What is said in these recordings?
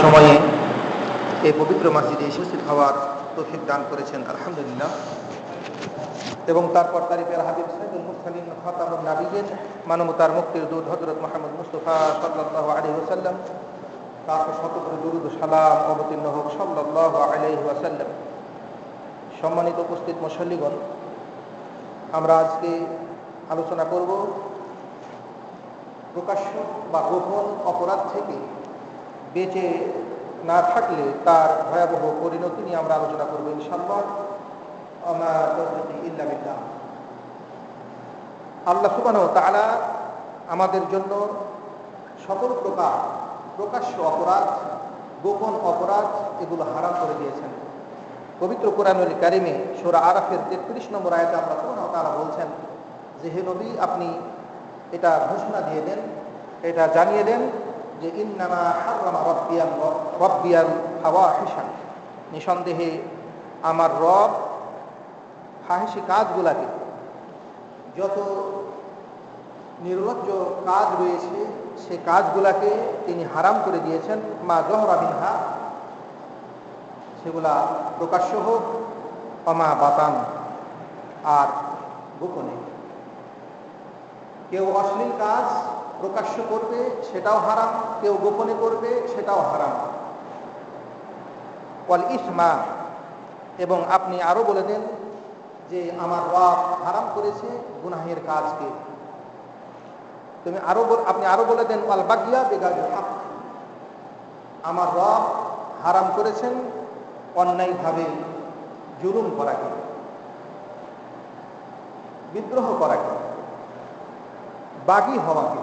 সময়ে এই পবিত্র মসজিদে উপস্থিত হওয়ার তৌফিক দান করেছেন আলহামদুলিল্লাহ। এবং তারপর তারিখের হাবিব সাইয়্যিদুল মুরসালিন খাতামুন নবিয়্যিন মানবতার মুক্তির দূত হযরত মুহাম্মদ মুস্তাফা সাল্লাল্লাহু আলাইহি ওয়াসাল্লাম তার শত করে দরুদ ও সালাম অবতীর্ণ হোক সাল্লাল্লাহু আলাইহি ওয়াসাল্লাম। সম্মানিত উপস্থিত মুসল্লিগণ, আমরা আজকে আলোচনা করব প্রকাশ্য বা গোপন অপরাধ থেকে বেঁচে না থাকলে তার ভয়াবহ পরিণতি নিয়ে আমরা আলোচনা করবো ইনশাআল্লাহ। ইল্লা বিল্লাহ। আল্লাহ সুবহানাহু ওয়া তাআলা আমাদের জন্য সকল প্রকার প্রকাশ্য অপরাধ, গোপন অপরাধ এগুলো হারাম করে দিয়েছেন। পবিত্র কোরআনুল কারিমে সূরা আরাফের 33 নম্বর আয়াতে আল্লাহ সুবহানাহু ওয়া তাআলা বলছেন যে, হে নবী, আপনি এটা ঘোষণা দিয়ে দেন, এটা জানিয়ে দেন যে ইন্নামা হাররামা রাব্বিয়াল ফাওয়াহিশা, নিঃসন্দেহে আমার রব ফাহিশি কাজগুলাকে, যত নির্লজ্জ কাজ রয়েছে সে কাজগুলাকে তিনি হারাম করে দিয়েছেন। মা জহরা মিনহা, সেগুলা প্রকাশ্য হোক, অমা বাতান, আর গোপনে। কেউ অশ্লীল কাজ প্রকাশ্য করবে সেটাও হারাম, কেউ গোপনে করবে সেটাও হারাম। ওয়াল ইসমা, এবং আপনি আরো বলে দেন যে আমার রব হারাম করেছে গুনাহের কাজকে। আপনি আরো বলে দেন ওয়াল বাগিয়া বিগাইরিল হক, আমার রব হারাম করেছেন অন্যায়ভাবে জুলুম করাকে, বিদ্রোহ করাকে, বাগী হওয়াকে।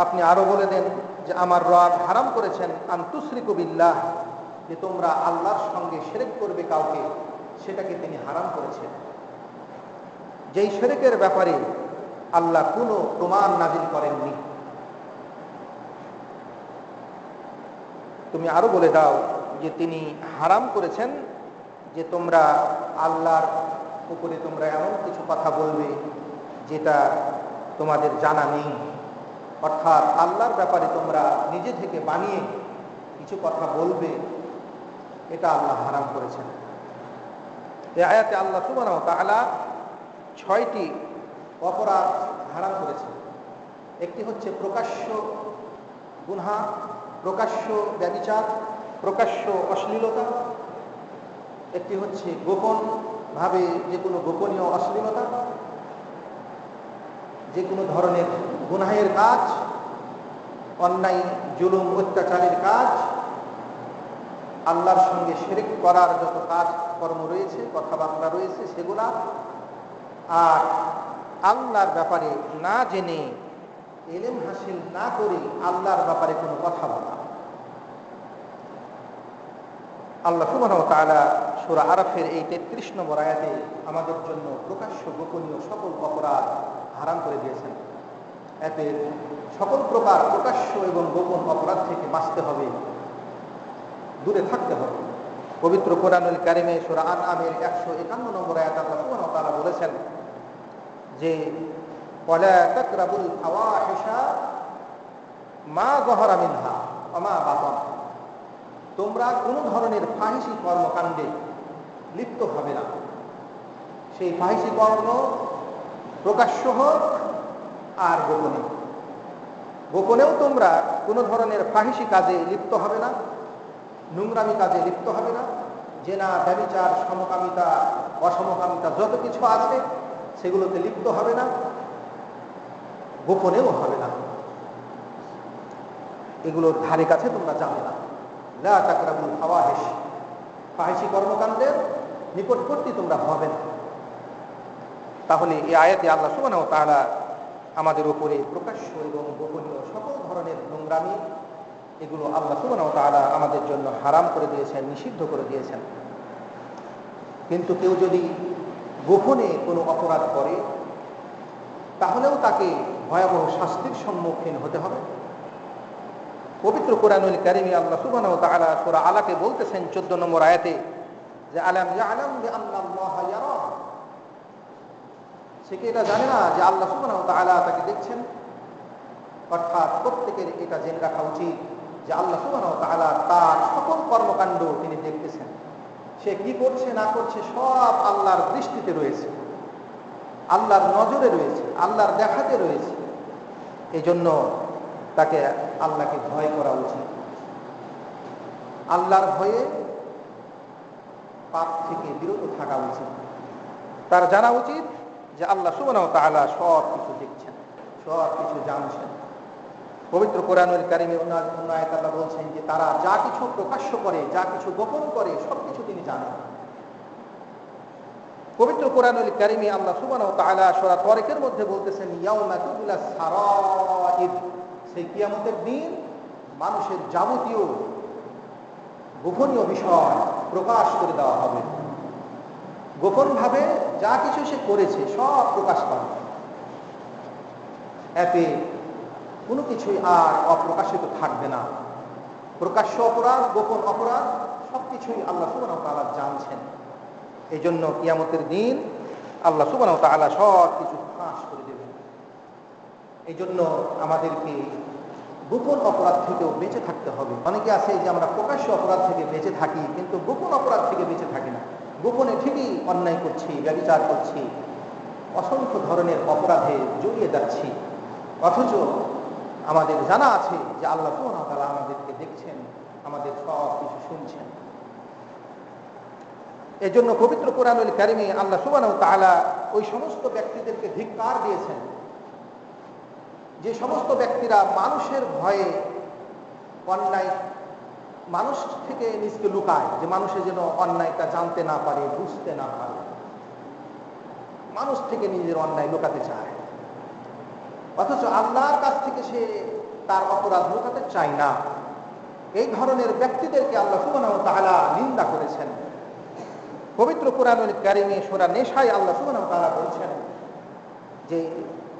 আপনি আরো বলে দেন যে আমার রব হারাম করেছেন আন তুশরিকু বিল্লাহ, যে তোমরা আল্লাহর সঙ্গে শিরক করবে কাউকে, সেটাকে তিনি হারাম করেছেন, যেই শিরকের ব্যাপারে আল্লাহ কোনো প্রমাণ নাজিল করেননি। তুমি আরো বলে দাও যে তিনি হারাম করেছেন যে তোমরা আল্লাহর উপরে তোমরা এমন কিছু কথা বলবে যেটা তোমাদের জানা নেই, অর্থাৎ আল্লাহর ব্যাপারে তোমরা নিজে থেকে বানিয়ে কিছু কথা বলবে, এটা আল্লাহ হারাম করেছেন। এই আয়াতে আল্লাহ সুবহানাহু ওয়া তাআলা 6টি অপরাধ হারাম করেছেন। একটি হচ্ছে প্রকাশ্য গুনাহ, প্রকাশ্য ব্যভিচার, প্রকাশ্য অশ্লীলতা। একটি হচ্ছে গোপন ভাবে যে কোনো গোপনীয় অশ্লীলতা, যে কোনো ধরনের গুনাহের কাজ, অন্যায় জুলুম অত্যাচারের কাজ, আল্লাহর সঙ্গে শিরক করার যত কাজ কর্ম রয়েছে, কথাবার্তা রয়েছে সেগুলা, আর আল্লাহর ব্যাপারে না জেনে, ইলম হাসিল না করে আল্লাহর ব্যাপারে কোনো কথা বলা। আল্লাহ সুবহানাহু ওয়া তাআলা সূরা আরাফের এই 33 নম্বর আয়াতে আমাদের জন্য প্রকাশ্য গোপনীয় সকল অপরাধ হারাম করে দিয়েছেন। এতে সকল প্রকার প্রকাশ্য এবং গোপন অপরাধ থেকে বাঁচতে হবে, দূরে থাকতে হবে। পবিত্র কোরআনুল কারিমে সূরা আনআমের 151 নম্বর আয়াতে আল্লাহ সুবহানাহু ওয়া তাআলা বলেছেন যে ওয়ালা তাকরাবুল ফাওয়াহিশা মা যহরা মিনহা ওয়া মা বাতান, তোমরা কোনো ধরনের ফাহিশি কর্মকাণ্ডে লিপ্ত হবে না। সেই ফাহিশি কর্ম প্রকাশ্য হোক আর গোপনে। গোপনেও তোমরা কোনো ধরনের ফাহিশি কাজে লিপ্ত হবে না, নোংরামি কাজে লিপ্ত হবে না। জেনা, ব্যভিচার, সমকামিতা, অসমকামিতা যত কিছু আছে সেগুলোতে লিপ্ত হবে না, গোপনেও হবে না। এগুলোর ধারে কাছে তোমরা যাবে না। লা তাকরাবুল ফাওয়াহিশ, ফাহিশি কর্মকাণ্ডের নিকটবর্তী তোমরা হবে না। তাহলে এই আয়াতে আল্লাহ সুবহানাহু ওয়া তাআলা আমাদের উপরে প্রকাশ্য এবং গোপনীয় সকল ধরনের নোংরামি এগুলো আল্লাহ সুবহানাহু ওয়া তাআলা আমাদের জন্য হারাম করে দিয়েছেন, নিষিদ্ধ করে দিয়েছেন। কিন্তু কেউ যদি গোপনে কোনো অপরাধ করে তাহলেও তাকে ভয়াবহ শাস্তির সম্মুখীন হতে হবে। পবিত্র কোরআনুল কারিমে আল্লাহ সুবহানাহু ওয়া তাআলা সূরা আলাকে বলতেছেন 14 নম্বর আয়াতে যে আলাম ইয়ালাম বিআন্নাল্লাহা ইয়ারা, সে কি এটা জানে না যে আল্লাহ সুবহানাহু ওয়া তাআলা তাকে দেখছেন? অর্থাৎ প্রত্যেকের এটা জেনে রাখা উচিত যে আল্লাহ সুবহানাহু ওয়া তাআলা তার সকল কর্মকাণ্ড তিনি দেখতেছেন। সে কি করছে না করছে সব আল্লাহর দৃষ্টিতে রয়েছে, আল্লাহর নজরে রয়েছে, আল্লাহর দেখাতে রয়েছে। এই জন্য তাকে আল্লাহকে ভয় করা উচিত। আল্লাহর ভয়ে পাপ থেকে বিরত থাকা উচিত। তার জানা উচিত যে আল্লাহ সুবহানাহু ওয়া তাআলা সব কিছু দেখছেন, সব কিছু জানছেন। পবিত্র কোরআনুল কারীমে অন্য আয়াতে আল্লাহ বলছেন যে তারা যা কিছু প্রকাশ্য করে, যা কিছু গোপন করে, সবকিছু তিনি জানেন। পবিত্র কোরআনুল কারীমে আল্লাহ সুবহানাহু ওয়া তাআলা সূরা তারিকের মধ্যে বলতেছেন ইয়াউমা তুবলাস সারাইর, সেই কিয়ামতের দিন মানুষের যাবতীয় গোপনীয় বিষয় প্রকাশ করে দেওয়া হবে। গোপনভাবে যা কিছু সে করেছে সব প্রকাশ পাবে। এতে কোনো কিছুই আর অপ্রকাশিত থাকবে না। প্রকাশ্য অপরাধ, গোপন অপরাধ সবকিছুই আল্লাহ সুবহানাহু ওয়া তাআলা জানছেন। এই জন্য কিয়ামতের দিন আল্লাহ সুবহানাহু ওয়া তাআলা সব কিছু ফাঁস করে দেবেন। এই জন্য আমাদেরকে গোপন অপরাধ থেকেও বেঁচে থাকতে হবে। অনেকে আছে যে আমরা প্রকাশ্য অপরাধ থেকে বেঁচে থাকি, কিন্তু গোপন অপরাধ থেকে বেঁচে থাকি না। গোপনে ঠিকই অন্যায় করছি, ব্যভিচার করছি, অসংখ্য ধরনের অপরাধে জড়িয়ে যাচ্ছি, অথচ আমাদের জানা আছে যে আল্লাহ সুবহানাহু ওয়া তাআলা আমাদেরকে দেখছেন, আমাদের সব কিছু শুনছেন। এই জন্য পবিত্র কোরআনুল কারীমে আল্লাহ সুবহানাহু ওয়া তাআলা ওই সমস্ত ব্যক্তিদেরকে ধিক্কার দিয়েছেন যে সমস্ত ব্যক্তিরা মানুষের ভয়ে অন্যায়, মানুষ থেকে নিজকে লুকায়, যে মানুষে যেন অন্যায়টা জানতে না পারে, বুঝতে না পারে, মানুষ থেকে নিজের অন্যায় লুকাতে চায়, অথচ আল্লাহর কাছ থেকে সে তার অপরাধ লুকাতে চায় না। এই ধরনের ব্যক্তিদেরকে আল্লাহ সুবহানাহু ওয়া তাআলা নিন্দা করেছেন। পবিত্র কোরআনুল কারীমে সূরা নিসায় আল্লাহ সুবহানাহু ওয়া তাআলা বলছেন যে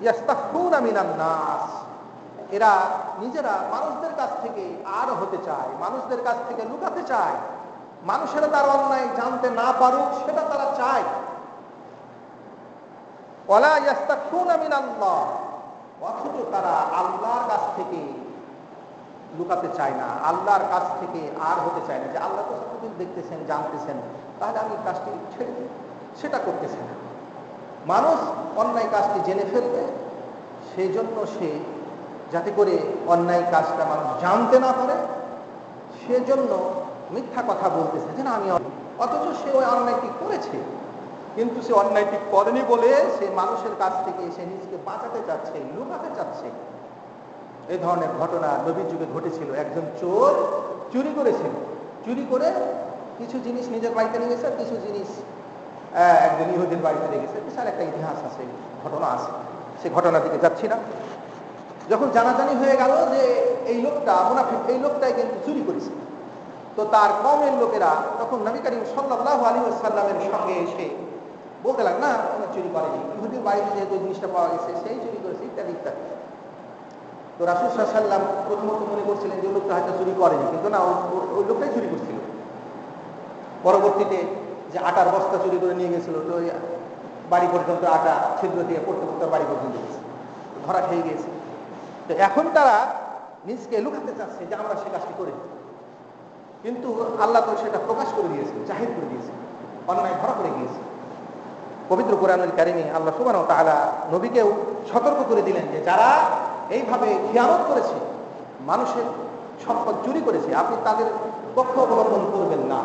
ইয়াস্তাখফুনা মিনান নাস, এরা নিজেরা মানুষদের কাছ থেকে আর হতে চায়, মানুষদের কাছ থেকে লুকাতে চায়, মানুষেরা তার অন্যায় জানতে না পারুক সেটা তারা চায়। ওয়ালা ইয়াস্তাখফুনা মিনাল্লাহ, অথচ তারা আল্লাহর কাছ থেকে লুকাতে চায় না, আল্লাহর কাছ থেকে আর হতে চায় না। যে আল্লাহ তো সবকিছু দেখতেছেন, জানতেছেন, তাহলে আমি কাজটি ছেড়ে দিই, সেটা করতেছে না। মানুষ অন্যায় কাজটি জেনে ফেলবে, সেই জন্য সে যাতে করে অন্যায় কাজটা মানুষ জানতে না পারে সেজন্য মিথ্যা কথা বলতেছে যে না আমি, অথচ সে ওই অন্যায়টি করেছে, কিন্তু সে অন্যায়টি করেনি বলে সে মানুষের কাছ থেকে সে নিজেকে বাঁচাতে চাচ্ছে, লুকাতে চাচ্ছে। এই ধরনের ঘটনা নবীর যুগে ঘটেছিল। একজন চোর চুরি করেছিল, চুরি করে কিছু জিনিস নিজের বাড়িতে নিয়ে গেছে, কিছু জিনিস একজন ইহুদির বাড়িতে নিয়ে গেছে। বিশাল একটা ইতিহাস আছে, ঘটনা আছে, সে ঘটনার দিকে যাচ্ছি না। যখন জানাজানি হয়ে গেল যে এই লোকটা মুনাফিক, এই লোকটাই কিন্তু চুরি করেছে, তো তার কওমের লোকেরা তখন নবী করিম সাল্লাল্লাহু আলাইহি ওয়াসাল্লামের সঙ্গে এসে বলতে লাগল না চুরি করেনি, ইহুদির বাড়িতে যেহেতু জিনিসটা পাওয়া গেছে সেই চুরি করেছে, ইত্যাদি ইত্যাদি। তো রাসূল সাল্লাল্লাহু আলাইহি ওয়াসাল্লাম প্রথমত মনে করছিলেন যে লোকটা হয়তো চুরি করেনি, কিন্তু না, ওই লোকটাই চুরি করছিল। পরবর্তীতে যে আটার বস্তা চুরি করে নিয়ে গেছিল, তো বাড়ি পর্যন্ত আটা ছিদ্র দিয়ে পড়তে পড়তে বাড়ি পর্যন্ত গেছে, ধরা খেয়ে গিয়েছে। তো এখন তারা নিজকে লুকাতে চাচ্ছে যে আমরা সে কাজটি করি, কিন্তু আল্লাহ তো সেটা প্রকাশ করে দিয়েছে, জাহির করে দিয়েছে, অন্যায় ধরা পড়ে গিয়েছে। পবিত্র কোরআনুল কারীমে আল্লাহ সুবহানাহু ওয়া তাআলা নবীকেও সতর্ক করে দিলেন যে যারা এইভাবে খিয়ানত করেছে, মানুষের সম্পদ চুরি করেছে, আপনি তাদের পক্ষ অবলম্বন করবেন না,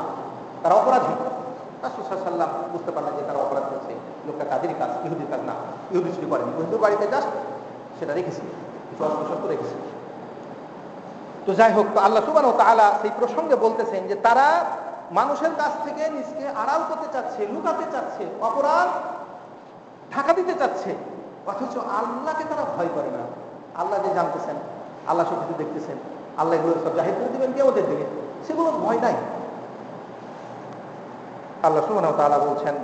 তারা অপরাধী। রাসূল সাল্লাল্লাহু আলাইহি ওয়াসাল্লাম বুঝতে পারলেন যে তারা অপরাধ করছে, লোকটা তাদেরই কাজ, ইহুদির কাজ না, ইহুদি চুরি করেনি, ইহুদির বাড়িতে জাস্ট সেটা রেখেছে, কিছু অস্ত্র রেখেছে। তো যাই হোক, তো আল্লাহ সুবহানাহু ওয়া তাআলা সেই প্রসঙ্গে বলতেছেন যে তারা মানুষের কাছ থেকে নিজকে আড়াল করতে চাচ্ছে, লুকাতে চাচ্ছে, অপরাধ ঢাকা দিতে চাচ্ছে, অথচ আল্লাহকে তারা ভয় করে না। আল্লাহ যে জানতেছেন, আল্লাহ সব কিছু দেখতেছেন, আল্লাহ এগুলো সব জাহির করে দিবেন কিয়ামতের দিনে, সেগুলো ভয় নাই। আল্লাহ সুবহানাহু ওয়া তাআলা বলছেন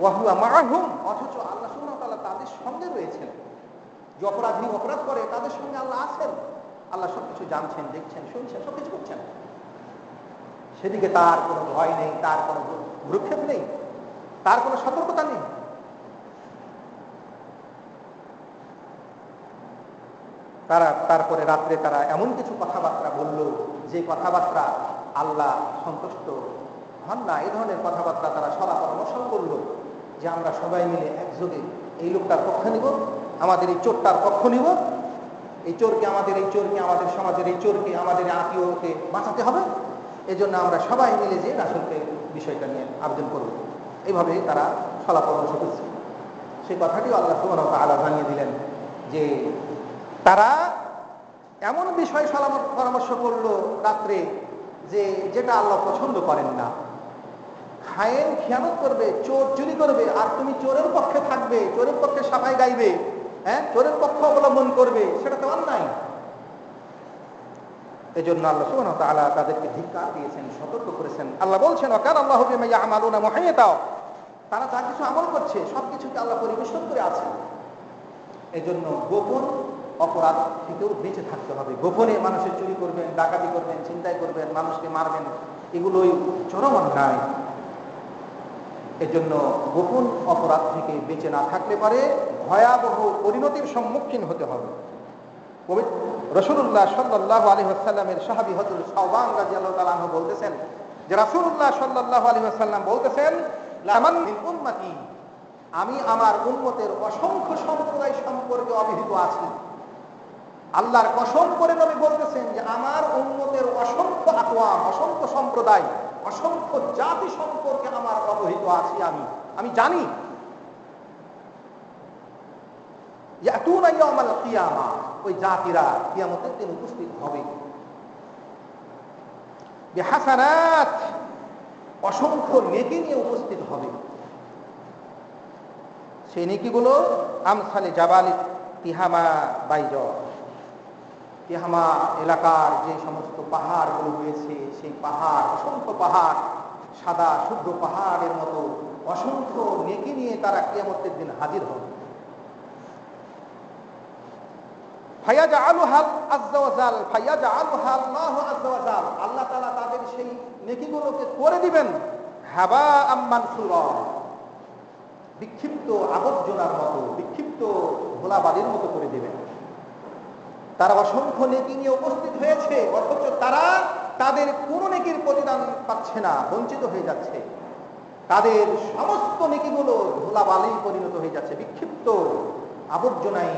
ওয়া হুয়া মাআহুম, অথচ আল্লাহ সুবহানাহু ওয়া তাআলা তাদের সঙ্গে রয়েছেন। যে অপরাধী অপরাধ করে তাদের সঙ্গে আল্লাহ আছেন, আল্লাহ সবকিছু জানছেন, দেখছেন, শুনছেন, সবকিছু করছেন। সেদিকে তার কোনো ভয় নেই, তার কোনো ভ্রুক্ষেপ নেই, তার কোনো সতর্কতা নেই। তারপরে রাত্রে তারা এমন কিছু কথাবার্তা বলল যে কথাবার্তা আল্লাহ সন্তুষ্ট হন না। এই ধরনের কথাবার্তা তারা সলা পরামর্শ করল যে আমরা সবাই মিলে একযোগে এই লোকটার পক্ষ নিব, আমাদের এই চোরটার পক্ষ নিব, এই চোরকে আমাদের সমাজের এই চোরকে আমাদের আত্মীয়কে বাঁচাতে হবে, এজন্য আমরা সবাই মিলে যে রাসূলকে বিষয়টা নিয়ে আবেদন করব। এইভাবে তারা সলা পরামর্শ করছে। সেই কথাটিও আল্লাহ সুবহানাহু ওয়া তাআলা জানিয়ে দিলেন যে তারা এমন বিষয় সলা পরামর্শ করলো রাত্রে যে যেটা আল্লাহ পছন্দ করেন না। খায়েন খেয়ানত করবে, চোর চুরি করবে, আর তুমি চোরের পক্ষে থাকবে, চোরের পক্ষে সাফাই গাইবে, চোরের পক্ষ অবলম্বন করবে, সেটা তো অন্যায়। এই জন্য আল্লাহ সুবহানাহু ওয়া তাআলা তাদেরকে ধিক্কার দিয়েছেন, সতর্ক করেছেন। আল্লাহ বলছেন ওয়াকানা আল্লাহু বিমা ইয়ামালুনা মুহীতা, তারা যা কিছু আমল করছে সবকিছুকে আল্লাহ পরিবেশন করে আছেন। এই জন্য গোপন অপরাধ থেকেও বেঁচে থাকতে হবে। গোপনে মানুষের চুরি করবেন, ডাকাতি করবেন, ছিনতাই করবেন, মানুষকে মারবেন, এগুলোই চরম অন্যায়। এই জন্য গোপন অপরাধ থেকে বেঁচে না থাকলে পারে ভয়াবহ পরিণতির সম্মুখীন হতে হবে। রাসূলুল্লাহ সাল্লাল্লাহু আলাইহি ওয়াসাল্লামের সাহাবী হযরত সাওবান রাদিয়াল্লাহু তাআলা আনহু বলতেছেন যে রাসূলুল্লাহ সাল্লাল্লাহু আলাইহি ওয়াসাল্লাম বলতেছেন লামান মিন উম্মতি, আমি আমার উম্মতের অসংখ্য সম্প্রদায় সম্পর্কে অবহিত আছি। আল্লাহর কসম করে নবী বলতেছেন যে আমার উম্মতের অসংখ্য আকওয়াম, অসংখ্য সম্প্রদায়, অসংখ্য জাতি সম্পর্কে আমার অবহিত আছি। আমি জানি ইয়াতুনা ইয়াউমাল কিয়ামা, ওই জাতিরা কিয়ামতের দিন উপস্থিত হবে বিহাসানাত, অসংখ্য নেকি নিয়ে উপস্থিত হবে। সেই নেকিগুলো আমসালে জাবালি তিহামা বাইজ, তিহামা এলাকার যে সমস্ত পাহাড়গুলো রয়েছে সেই পাহাড়, অসংখ্য পাহাড়, সাদা শুভ্র পাহাড়ের মতো অসংখ্য নেকি নিয়ে তারা কিয়ামতের দিন হাজির হবে। ফায়াজআলুহা আযজা ওয়া জাল, ফায়াজআলুহা আল্লাহু আযজা ওয়া জাল, আল্লাহ তাআলা তাদের সেই নেকিগুলোকে করে দিবেন হাবাআম মানসুরা, বিক্ষিপ্ত আবর্জনার মতো, বিক্ষিপ্ত ধুলাবালির মতো করে দিবেন। তারা অসংখ্য নেকি নিয়ে উপস্থিত হয়েছে, অথচ তারা তাদের কোন নেকির প্রতিদান পাচ্ছে না, বঞ্চিত হয়ে যাচ্ছে। তাদের সমস্ত নেকিগুলো ধুলাবালি পরিণত হয়ে যাচ্ছে, বিক্ষিপ্ত আবর্জনায়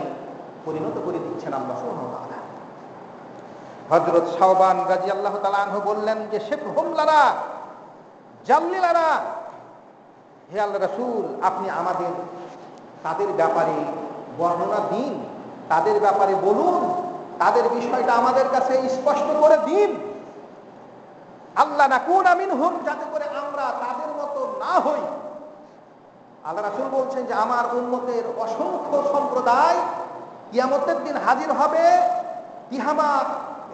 পরিণত করে দিচ্ছেন আল্লাহ সুবহানাহু ওয়া তাআলা। হযরত সাওবান রাদিয়াল্লাহু তাআলা আনহু বললেন যে শেফহুম লানা জাল্লিলানা, হে আল্লাহর রাসূল, আপনি আমাদের তাদের ব্যাপারে বর্ণনা দিন, তাদের ব্যাপারে বলুন, তাদের বিষয়টা আমাদের কাছে স্পষ্ট করে দিন। আল্লাহ নাকুনা মিনহুম, যাতে করে আমরা তাদের মতো না হই। আল্লাহ রাসূল বলছেন যে আমার উম্মতের অসংখ্য সম্প্রদায় কিয়ামতের দিন হাজির হবে তিহামা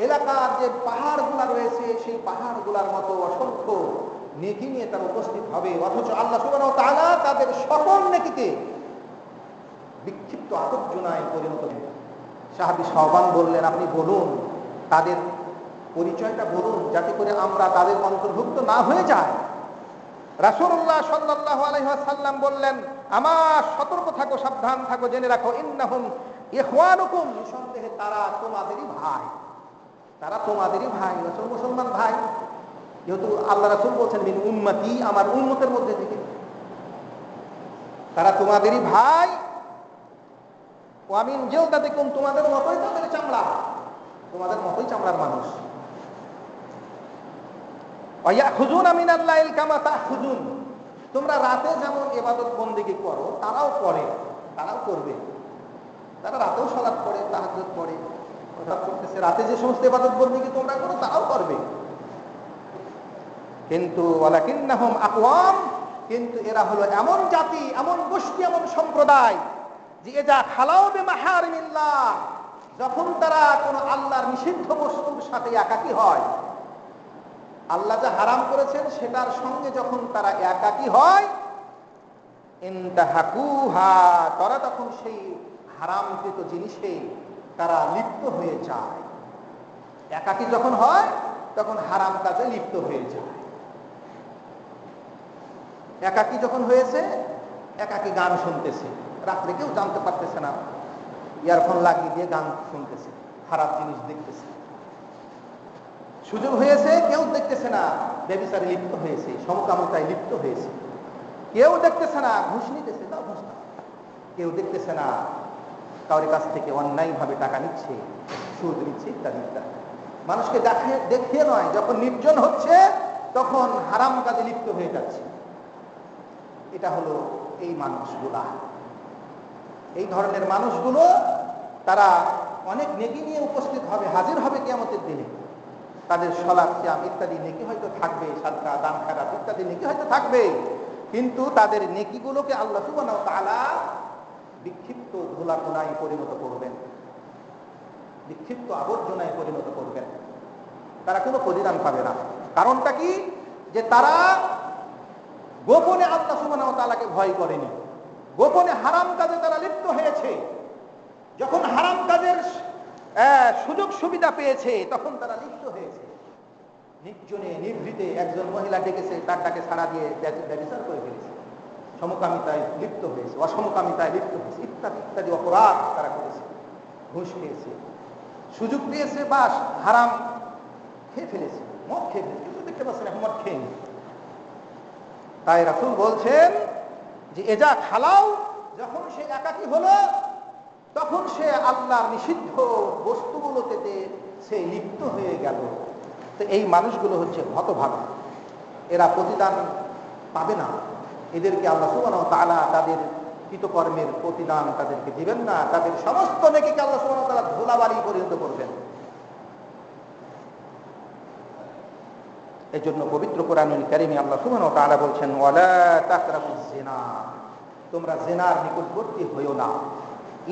এলাকার যে পাহাড়গুলা রয়েছে সেই পাহাড়গুলার মতো অসংখ্য নেকি নিয়ে তারা উপস্থিত হবে, অথচ আল্লাহ সুবহানাহু ওয়া তাআলা তাদের সকল নেকিকে বিক্ষিপ্ত আবর্জনায় পরিণত করবেন। সাহাবী সাওবান বললেন আপনি বলুন, তাদের পরিচয়টা বলুন, যাতে করে আমরা তাদের অন্তর্ভুক্ত না হয়ে যাই। রাসূলুল্লাহ সাল্লাল্লাহু আলাইহি ওয়াসাল্লাম বললেন আমার সতর্ক থাকো, সাবধান থাকো, জেনে রাখো ইন্নাহুম ইখওয়ানুকুম, নিঃসন্দেহে তারা তোমাদেরই ভাই, তারা তোমাদেরই ভাই। রাসূল মুসলমান ভাই, যেহেতু আল্লাহ রাসূল বলছেন মিন উম্মতি, আমার উম্মতের মধ্যে থেকে, তারা তোমাদেরই ভাই। ওয়া মিন জিলদাতিকুম, তোমাদের মতোই তাদের চামড়া, তোমাদের মতোই চামড়ার মানুষ। ওয়া ইয়াখুযুনা মিনাল লাইল কামা তাখুযুন, তোমরা রাতে যেমন ইবাদত বন্দেগী করো তারাও করে, তারাও করবে, তারা রাতেও সালাত পড়ে, তাহাজ্জুদ পড়ে, কথা করতেছে, রাতে যে সমস্ত ইবাদত বন্দেগী তোমরা করো তারাও করবে। কিন্তু ওয়ালাকিন্নাহুম আকওয়াম, কিন্তু এরা হলো এমন জাতি, এমন গোষ্ঠী, এমন সম্প্রদায় যে এজা খালাউ বিমাহারিমিল্লাহ, যখন তারা কোন আল্লাহর নিষিদ্ধ বস্তুর সাথে একাকী হয়, আল্লাহ যা হারাম করেছেন সেটার সঙ্গে যখন তারা একাকী হয়, ইনতাহাকুহা, তারা তখন সেই হারামকৃত জিনিসে তারা লিপ্ত হয়ে যায়। একাকী যখন হয় তখন হারাম কাজে লিপ্ত হয়ে যায়। একাকী যখন হয়েছে, একাকী গান শুনতেছে, রাত্রে কেউ জানতে পারতেছে না, ইয়ারফোন লাগিয়ে দিয়ে গান শুনতেছে, খারাপ জিনিস দেখতেছে। সুযোগ হয়েছে, কেউ দেখতেছে না ব্যভিচারে লিপ্ত হয়েছে, সমকামিতায় লিপ্ত হয়েছে, কেউ দেখতেছে না ঘুষ নিতেছে, তাও ঘুষ না, কেউ দেখতেছে না কারোর কাছ থেকে অন্যায়ভাবে টাকা নিচ্ছে, সুদ নিচ্ছে ইত্যাদি ইত্যাদি। মানুষকে দেখিয়ে নয়, যখন নির্জন হচ্ছে তখন হারাম কাজে লিপ্ত হয়ে যাচ্ছে। এটা হলো এই মানুষগুলা, এই ধরনের মানুষগুলো তারা অনেক নেকি নিয়ে উপস্থিত হবে, হাজির হবে কিয়ামতের দিনে। তাদের সালাত, সিয়াম ইত্যাদি নেকি হয়তো থাকবে, সাদকা, দান খেরাত ইত্যাদি নেকি হয়তো থাকবে, কিন্তু তাদের নেকিগুলোকে আল্লাহ সুবহানাহু ওয়া তাআলা বিক্ষিপ্ত ধুলাকণায় পরিণত করবেন, বিক্ষিপ্ত আবর্জনায় পরিণত করবেন। তারা কোনো প্রতিদান পাবে না। কারণটা কি? যে তারা গোপনে আল্লাহ সুবহানাহু ওয়া তাআলাকে ভয় করেনি, গোপনে হারাম কাজে তারা লিপ্ত হয়েছে। যখন হারাম কাজের সুযোগ সুবিধা পেয়েছে তখন তারা লিপ্ত হয়েছে। নির্জনে নিভৃতে একজন মহিলা ডেকেছে, তার ডাকে সাড়া দিয়ে ব্যভিচার করে ফেলেছে, সমকামিতায় লিপ্ত হয়েছে, অসমকামিতায় লিপ্ত হয়েছে, ইত্যাদি ইত্যাদি অপরাধ তারা করেছে, ঘুষ খেয়েছে, সুযোগ পেয়েছে, বাস হারাম খেয়ে ফেলেছে, মদ খেয়ে ফেলেছে, কিন্তু দেখতে পাচ্ছেন এখন মদ খেয়ে। তাই রাসূল বলছেন যে এজা খালাও, যখন সে একাকী হলো তখন সে আল্লাহর নিষিদ্ধ বস্তুগুলোতে সে লিপ্ত হয়ে গেল। তো এই মানুষগুলো হচ্ছে হতভাগা, এরা প্রতিদান পাবে না, এদেরকে আল্লাহ সুবহানাহু ওয়া তাআলা তাদের কৃতকর্মের প্রতিদান তাদেরকে দিবেন না, তাদের সমস্ত নেকিকে আল্লাহ সুবহানাহু ওয়া তাআলা ধুলাবালি পরিণত করবেন। এই জন্য পবিত্র কোরআনুল কারীমে আল্লাহ সুবহানাহু ওয়া তাআলা বলছেন, ওয়ালা তাকরাবুজ জিনা, তোমরা জিনার নিকটবর্তী হইও না।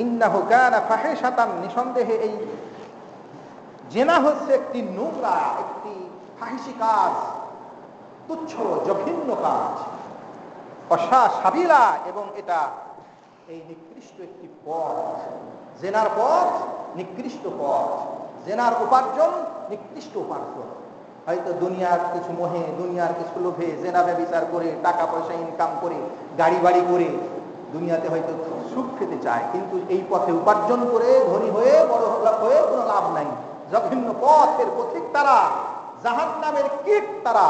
ইন্নাহু কানা ফাহিশাতান, নিঃসন্দেহে এই জিনা হচ্ছে একটি নোংরা, একটি ফাহিশি কাজ, তুচ্ছ জঘন্য কাজ, অসা সাবিলা, এবং এটা এই নিকৃষ্ট একটি পথ। জিনার পথ নিকৃষ্ট পথ, জিনার উপার্জন নিকৃষ্ট উপার্জন। হয়তো দুনিয়ার কিছু মোহে, দুনিয়ার কিছু লোভে জিনা ব্যভিচার করে টাকা পয়সা ইনকাম করে, গাড়ি বাড়ি করে দুনিয়াতে হয়তো সুখ খেতে চায়, কিন্তু এই পথে উপার্জন করে ধনী হয়ে বড় হয়ে কোনো লাভ নাই। জঘন্য পথের পথিক তারা, জাহান্নামের কীট তারা।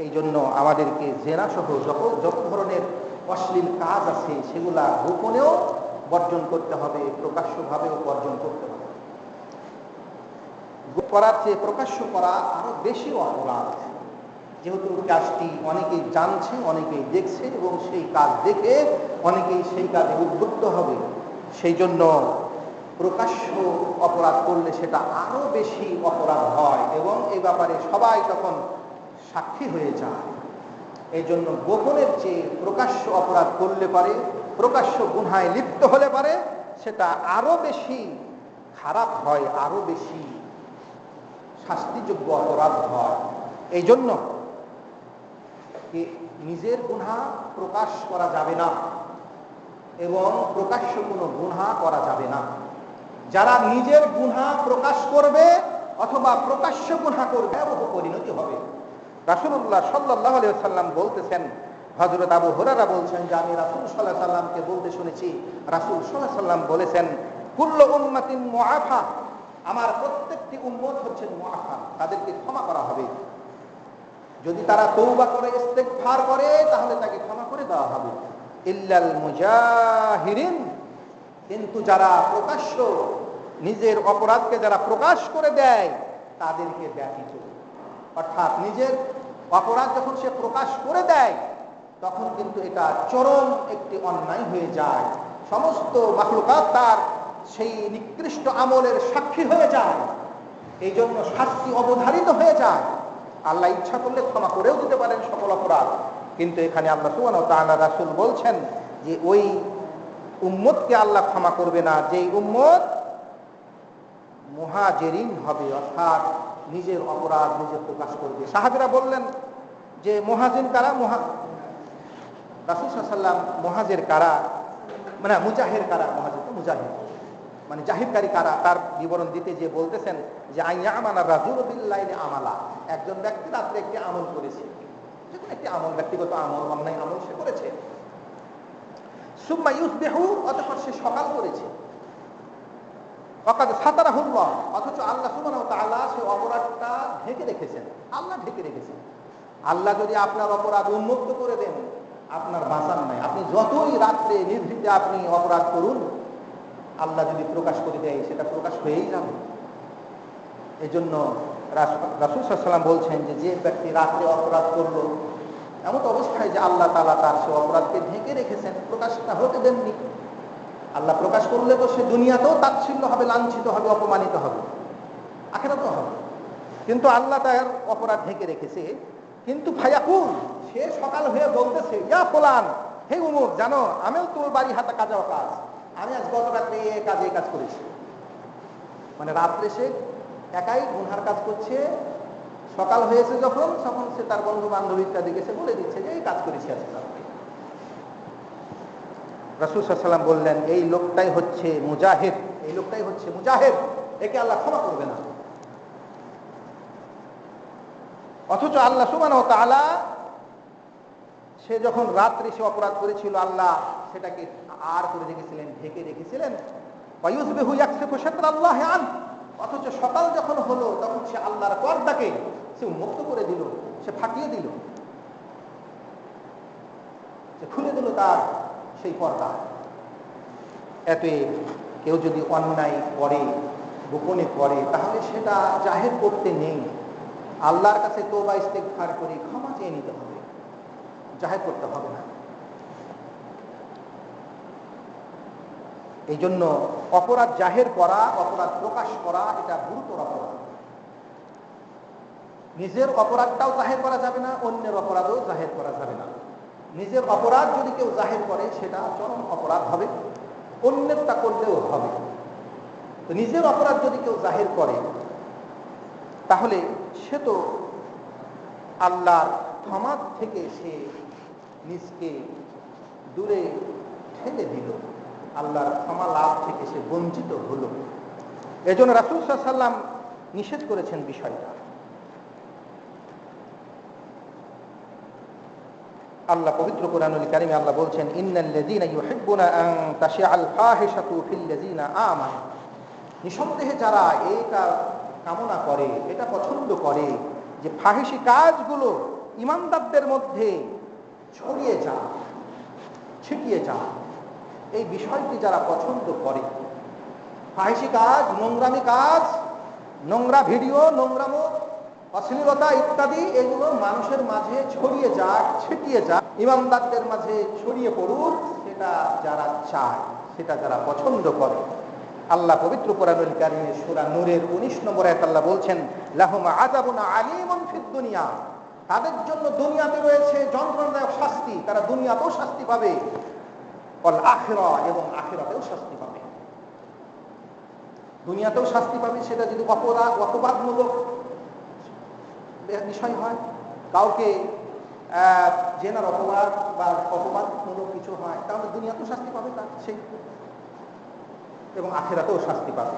এই জন্য আমাদেরকে জিনা সহ যত ধরনের অশ্লীল কাজ আছে সেগুলা গোপনেও বর্জন করতে হবে, প্রকাশ্যভাবেও বর্জন করতে হবে। করার চেয়ে প্রকাশ্য করা আরো বেশি অপরাধ, যেহেতু কাজটি অনেকেই জানছে, অনেকেই দেখছে, এবং সেই কাজ দেখে অনেকেই সেই কাজে উদ্বুদ্ধ হবে। সেই জন্য প্রকাশ্য অপরাধ করলে সেটা আরো বেশি অপরাধ হয়, এবং এই ব্যাপারে সবাই তখন সাক্ষী হয়ে যায়। এই জন্য গোপনের চেয়ে প্রকাশ্য অপরাধ করলে পারে, প্রকাশ্য গুনাহে লিপ্ত হলে পারে, সেটা আরো বেশি খারাপ হয়, আরো বেশি শাস্তিযোগ্য অপরাধ হয়। এই জন্য নিজের গুনাহ প্রকাশ করা যাবে না, এবং প্রকাশ্য কোনো গুনাহ করা যাবে না। যারা নিজের গুনাহ প্রকাশ করবে অথবা প্রকাশ্য গুনাহ করবে, ভয়াবহ পরিণতি হবে। রাসূলুল্লাহ সাল্লাল্লাহু আলাইহি ওয়াসাল্লাম বলতেছেন, হযরত আবু হুরায়রা বলছেন যে আমি রাসূল সাল্লাল্লাহু আলাইহি ওয়াসাল্লামকে বলতে শুনেছি, রাসূল সাল্লাল্লাহু আলাইহি ওয়াসাল্লাম বলেছেন, কুল্লু উম্মাতিন মুআফা, আমার প্রত্যেকটি উম্মত হচ্ছে মুআফা, তাদেরকে ক্ষমা করা হবে। যদি তারা তওবা করে ইস্তেগফার করে তাহলে তাকে ক্ষমা করে দেওয়া হবে। ইল্লাল মুজাহিরিন, কিন্তু যারা প্রকাশ্য নিজের অপরাধকে যারা প্রকাশ করে দেয় তাদেরকে ব্যতীত। অর্থাৎ নিজের অপরাধ যখন সে প্রকাশ করে দেয় তখন কিন্তু এটা চরম একটি অন্যায় হয়ে যায়। সমস্ত মাখলুকাত তার সেই নিকৃষ্ট আমলের সাক্ষী হয়ে যায়, এই জন্য শাস্তি অবধারিত হয়ে যায়। আল্লাহ ইচ্ছা করলে ক্ষমা করেও দিতে পারেন সকল অপরাধ, কিন্তু এখানে আল্লাহ সুবহানাহু ওয়া তাআলা রাসূল বলছেন যে ওই উম্মতকে আল্লাহ ক্ষমা করবে না যেই উম্মত মুহাজিরিন হবে, অর্থাৎ নিজের অপরাধ নিজে প্রকাশ করবে। সাহাবীরা বললেন যে মুহাজির কারা? রাসূল সাল্লাল্লাহু আলাইহি ওয়াসাল্লাম মুহাজির কারা, মানে মুজাহির কারা? মুহাজির তো মুজাহির, মানে জাহিরকারী কারা? তার বিবরণ দিতে যে বলতেছেন যে আইয়ামানা রাজুলু বিল্লাইলি আমালা, একজন ব্যক্তি রাত্রে একটি আমল করেছে, যে কোনো একটি আমল, ব্যক্তিগত আমল, অন্যায় আমল সে করেছে। সুম্মা ইউসবিহু, অতঃপর সে সকাল করেছে, ওয়াকাদ সাতারাহুল্লাহ, অথচ আল্লাহ সুবহানাহু ওয়া তাআলা সেই অপরাধটা ঢেকে রেখেছেন। আল্লাহ ঢেকে রেখেছেন। আল্লাহ যদি আপনার অপরাধ উন্মুক্ত করে দেন, আপনার বাঁচার নাই। আপনি যতই রাত্রে নিভৃতে আপনি অপরাধ করুন, আল্লাহ যদি প্রকাশ করে দেয় সেটা প্রকাশ হয়েই যাবে। এই জন্য রাসূল সাল্লাল্লাহু আলাইহি ওয়াসাল্লাম বলছেন যে যে ব্যক্তি রাত্রে অপরাধ করলো, এমন অবস্থায় যে আল্লাহ তাআলা তার সে অপরাধকে ঢেকে রেখেছেন, প্রকাশটা হতে দেননি। আল্লাহ প্রকাশ করলে তো সে দুনিয়াতেও তাচ্ছিল্য হবে, লাঞ্ছিত হবে, অপমানিত হবে, আখিরাতেও হবে। কিন্তু আল্লাহ তার অপরাধ ঢেকে রেখেছে। কিন্তু ফায়াকুল, সে সকাল হয়ে বলতেছে, ইয়া ফুলান, হে উমুক, জানো আমিও তোর বাড়ি হাতে কাজ, আমি আজ গত রাত্রে এই কাজ করেছি। মানে রাত্রে সে একাই গুনহার কাজ করছে, সকাল হয়েছে যখন সে তার বন্ধু বান্ধব ইত্যাদিকে সে বলে দিচ্ছে যে এই কাজ করেছি আজকে রাত্রে। রাসূল সাল্লাল্লাহু আলাইহি ওয়াসাল্লাম বললেন, এই লোকটাই হচ্ছে মুজাহিদ, এই লোকটাই হচ্ছে মুজাহিদ, একে আল্লাহ ক্ষমা করবে না। অথচ আল্লাহ সুবহানাহু ওয়া তাআলা সে যখন রাত্রে সে অপরাধ করেছিল, আল্লাহ সেটাকে আর করে রেখেছিলেন, ঢেকে রেখেছিলেন। ওয়ায়ুসবিহু ইয়াকশিফু শাতরাল্লাহি আন, অথচ সকাল যখন হলো তখন সে আল্লাহর পর্দাকে সে মুক্ত করে দিল, সে ফাটিয়ে দিল, সে খুলে দিল তার সেই পর্দা। এতে কেউ যদি অন্যায় করে, গোপনে করে, তাহলে সেটা জাহের করতে নেই। আল্লাহর কাছে তওবা ইস্তেগফার করে ক্ষমা চেয়ে নিতে হবে, জাহের করতে হবে না। এই জন্য অপরাধ জাহের করা, অপরাধ প্রকাশ করা, এটা গুরুতর অপরাধ। নিজের অপরাধটাও জাহের করা যাবে না, অন্যের অপরাধও জাহের করা যাবে না। নিজের অপরাধ যদি কেউ জাহের করে সেটা চরম অপরাধ হবে, অন্যেরটা করলেও হবে। তো নিজের অপরাধ যদি কেউ জাহের করে, তাহলে সে তো আল্লাহর ক্ষমা থেকে সে নিজকে দূরে ঠেলে দিল, আল্লাহর ক্ষমা লাভ থেকে সে বঞ্চিত হলো। এজন্য রাসূল সাল্লাল্লাহু আলাইহি ওয়াসাল্লাম নিষেধ করেছেন বিষয়টা। আল্লাহ পবিত্র কোরআনুল কারীমে আল্লাহ বলছেন, ইন্নাল্লাযীনা ইউহিব্বুনা আন তাশিআল ফাহিশাতু ফিল্লাযীনা আমানু, নিঃসন্দেহে যারা এটা কামনা করে, এটা পছন্দ করে যে ফাহিশি কাজগুলো ঈমানদারদের মধ্যে ছড়িয়ে যায়, ছিটিয়ে যায়, এই বিষয়টি যারা পছন্দ করে, ফাহিশি কাজ, নোংরামি কাজ, নোংরা ভিডিও, নোংরামো, অশ্লীলতা ইত্যাদি, এগুলো মানুষের মাঝে ছড়িয়ে যাক, ছিটিয়ে যাক, ঈমানদারদের মাঝে ছড়িয়ে পড়ুক, সেটা যারা চায়, সেটা যারা পছন্দ করে। আল্লাহ পবিত্র কোরআনুল কারীমে সূরা নূরের 19 নম্বর আয়াতে আল্লাহ বলছেন, লাহুম আযাবুন আলীমুন ফিদ দুনিয়া, তাদের জন্য দুনিয়াতে রয়েছে যন্ত্রণাদায়ক শাস্তি, তারা দুনিয়াতেও শাস্তি পাবে, ওয়াল আখিরা, এবং আখিরাতেও শাস্তি পাবে। দুনিয়াতেও শাস্তি পাবে, সেটা যদি অপবাদমূলক বিষয় হয়, কাউকে জেনার অপবাদ বা অপবাদমূলক কিছু হয়, তাহলে দুনিয়াতেও শাস্তি পাবে তার সেই, এবং আখিরাতেও শাস্তি পাবে।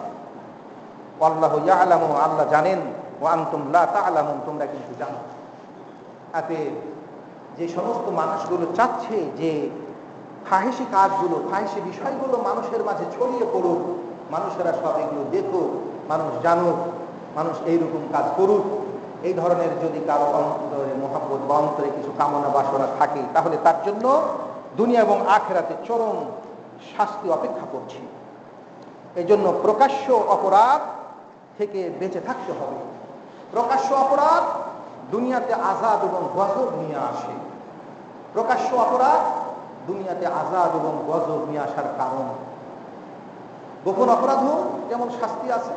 আল্লাহু ইয়ালামু, আল্লাহ জানেন, ওয়া আনতুম লা তা'লামুন, তোমরা কিন্তু জানো। এতে যে সমস্ত মানুষগুলো চাচ্ছে যে ফাহিশি কাজগুলো, ফাহিশি বিষয়গুলো মানুষের মাঝে ছড়িয়ে পড়ুক, মানুষেরা সব এগুলো দেখুক, মানুষ জানুক, মানুষ এইরকম কাজ করুক, এই ধরনের যদি কারো অন্তরে মহব্বত বা অন্তরে কিছু কামনা বাসনা থাকে, তাহলে তার জন্য দুনিয়া এবং আখিরাতে চরম শাস্তি অপেক্ষা করছে। এই জন্য প্রকাশ্য অপরাধ থেকে বেঁচে থাকতে হবে। প্রকাশ্য অপরাধ দুনিয়াতে আযাব এবং গজব নিয়ে আসে। প্রকাশ্য অপরাধ দুনিয়াতে আযাব এবং গজব নিয়ে আসার কারণ। গোপন অপরাধও যেমন শাস্তি আছে,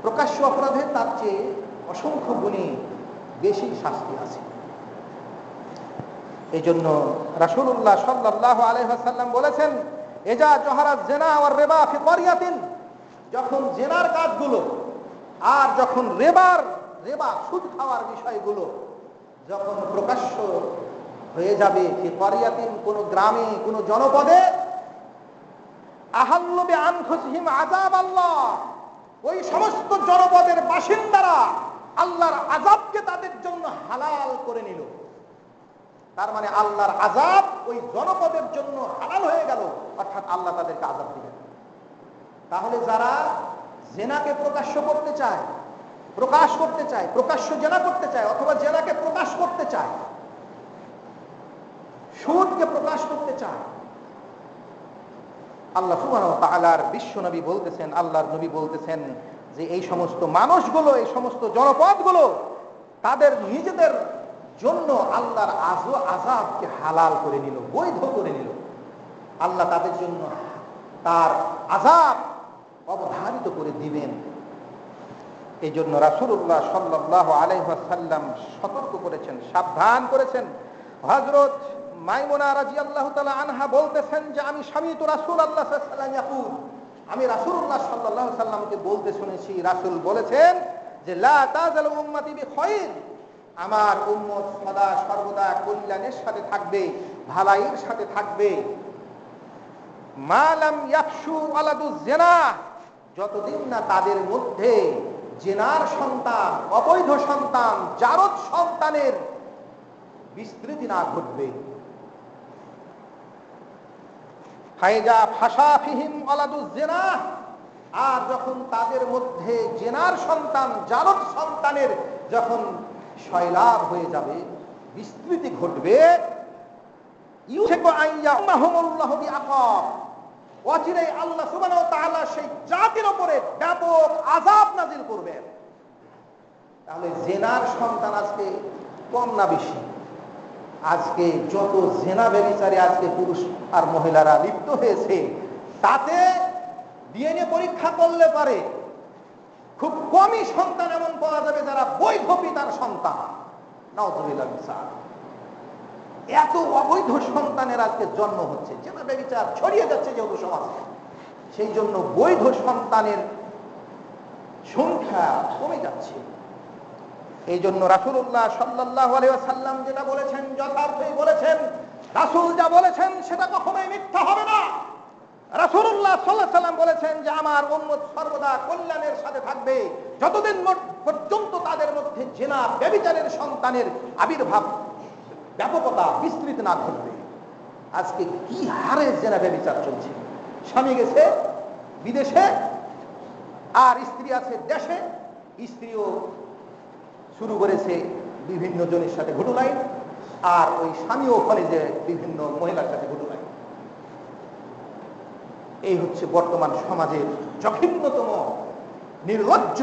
প্রকাশ্য অপরাধে তার চেয়ে অসংখ্য গুণে বেশি শাস্তি আছে। এই জন্য রাসূলুল্লাহ সাল্লাল্লাহু আলাইহি ওয়াসাল্লাম বলেছেন, এজা জহারা জিনা ওয়ার রিবা ফি ক্বরিয়াতিন, যখন জিনার কাজগুলো আর যখন রিবা সুদ খাওয়ার বিষয়গুলো যখন প্রকাশ্য হয়ে যাবে, ফি ক্বরিয়াতিন, কোন গ্রামে, কোন জনপদে, আহাল্লু বিআনফুসিহিম আযাবাল্লাহ, ওই সমস্ত জনপদের বাসিন্দারা আল্লাহর আযাবকে তাদের জন্য হালাল করে নিল। তার মানে আল্লাহর আযাব ওই জনপদের জন্য হালাল হয়ে গেল, অর্থাৎ আল্লাহ তাদেরকে আযাব দিবেন। তাহলে যারা জেনাকে প্রকাশ্য করতে চায়, প্রকাশ্য জেনা করতে চায়, অথবা জেনাকে প্রকাশ করতে চায়, সুদকে প্রকাশ করতে চায়, আল্লাহ সুবহানাহু ওয়া তাআলার বিশ্ব নবী বলতেছেন, আল্লাহর নবী বলতেছেন যে এই সমস্ত মানুষগুলো, এই সমস্ত জনপদগুলো তাদের নিজেদের জন্য আল্লাহর আযাবকে হালাল করে নিল, বৈধ করে নিল। আল্লাহ তাদের জন্য তার আযাব অবধারিত করে দিবেন। এই জন্য রাসূলুল্লাহ সাল্লাল্লাহু আলাইহি ওয়াসাল্লাম সতর্ক করেছেন, সাবধান করেছেন। হযরত মাইমুনা রাদিয়াল্লাহু তাআলা আনহা বলতেছেন যে আমি সামিতু রাসূলুল্লাহ সাল্লাল্লাহু আলাইহি ওয়াসাল্লাম ইয়াকুল, আমি রাসূলুল্লাহ সাল্লাল্লাহু আলাইহি ওয়াসাল্লামকে বলতে শুনেছি, রাসূল বলেছেন যে লা তাজালু উম্মতি বিখাইর, আমার উম্মত সদা সর্বদা কল্যাণের সাথে থাকবে, ভালাইয়ের সাথে থাকবে। মা লাম ইয়াফশু ওয়ালাদুজ জিনা, যতদিন না তাদের মধ্যে জিনার সন্তান, অবৈধ সন্তান, জারদ সন্তানের বিস্তৃতি না ঘটবে। ফাইজা ফাশা ফিহিম ওয়ালাদুজ জিনা, আর যখন তাদের মধ্যে জিনার সন্তান, জারদ সন্তানের যখন শয়লাভ হয়ে যাবে, বিস্তৃতি ঘটবে, ইউশিকু আন ইয়াউমাহুমুল্লাহু বিআকাব, অচিরেই আল্লাহ সুবহানাহু ওয়া তাআলা সেই জাতির উপরে ব্যাপক আযাব নাযিল করবেন। তাহলে জিনার সন্তান আজকে কম না বেশি? আজকে যত জিনা ব্যভিচারে আজকে পুরুষ আর মহিলারা লিপ্ত হয়েছে, তাতে ডিএনএ পরীক্ষা করলে পারে খুব কমই সন্তান এমন পাওয়া যাবে যারা বৈধ পিতার সন্তান। নাউযুবিল্লাহ মিন যালিক। এত অবৈধ সন্তানের আজকে জন্ম হচ্ছে, জিনা ব্যভিচার ছড়িয়ে যাচ্ছে যেহেতু সমাজে, সেই জন্য বৈধ সন্তানের সংখ্যা কমে যাচ্ছে। এই জন্য রাসূলুল্লাহ সাল্লাল্লাহু আলাইহি ওয়াসাল্লাম যেটা বলেছেন যথার্থই বলেছেন। রাসূল যা বলেছেন সেটা কখনোই মিথ্যা হবে না। রাসূলুল্লাহ সাল্লাল্লাহু আলাইহি ওয়াসাল্লাম বলেছেন যে আমার উম্মত সর্বদা কল্যাণের সাথে থাকবে যতদিন পর্যন্ত তাদের মধ্যে জিনা ব্যভিচারের সন্তানের আবির্ভাব, ব্যাপকতা, বিস্তৃতি না ঘটবে। আজকে কি হারে জিনা ব্যভিচার চলছে। স্বামী গেছে বিদেশে আর স্ত্রী আছে দেশে, স্ত্রীও শুরু করেছে বিভিন্ন জনের সাথে ঘটুলাই, আর ওই স্বামীও ওখানে যে বিভিন্ন মহিলার সাথে ঘটুলাই। এই হচ্ছে বর্তমান সমাজের জঘন্যতম, নির্লজ্জ,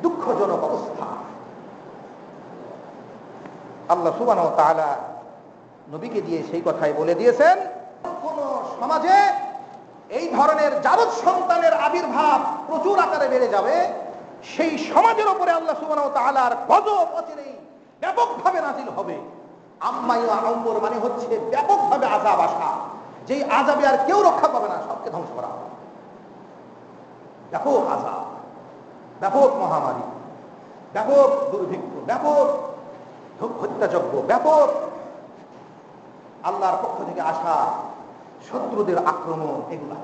দুঃখজনক অবস্থা। আল্লাহ সুবহানাহু ওয়া তাআলা নবীকে দিয়ে সেই কথাই বলে দিয়েছেন, কোন সমাজে এই ধরনের জারদ সন্তানের আবির্ভাব প্রচুর আকারে বেড়ে যাবে, সেই সমাজের উপরে আল্লাহ সুবহানাহু ওয়া তাআলার গজব অচিরেই ব্যাপকভাবে নাযিল হবে। আম্মাইয়া আম্বর মানে হচ্ছে ব্যাপকভাবে আযাব আসা, যেই আযাবে আর কেউ রক্ষা পাবে না, সবকে ধ্বংস করা হবে। ব্যাপক আযাব, ব্যাপক মহামারী, ব্যাপক দুর্ভিক্ষ, ব্যাপক হত্যাযজ্ঞ, ব্যাপক আল্লাহর পক্ষ থেকে আসা শত্রুদের আক্রমণ, এগুলা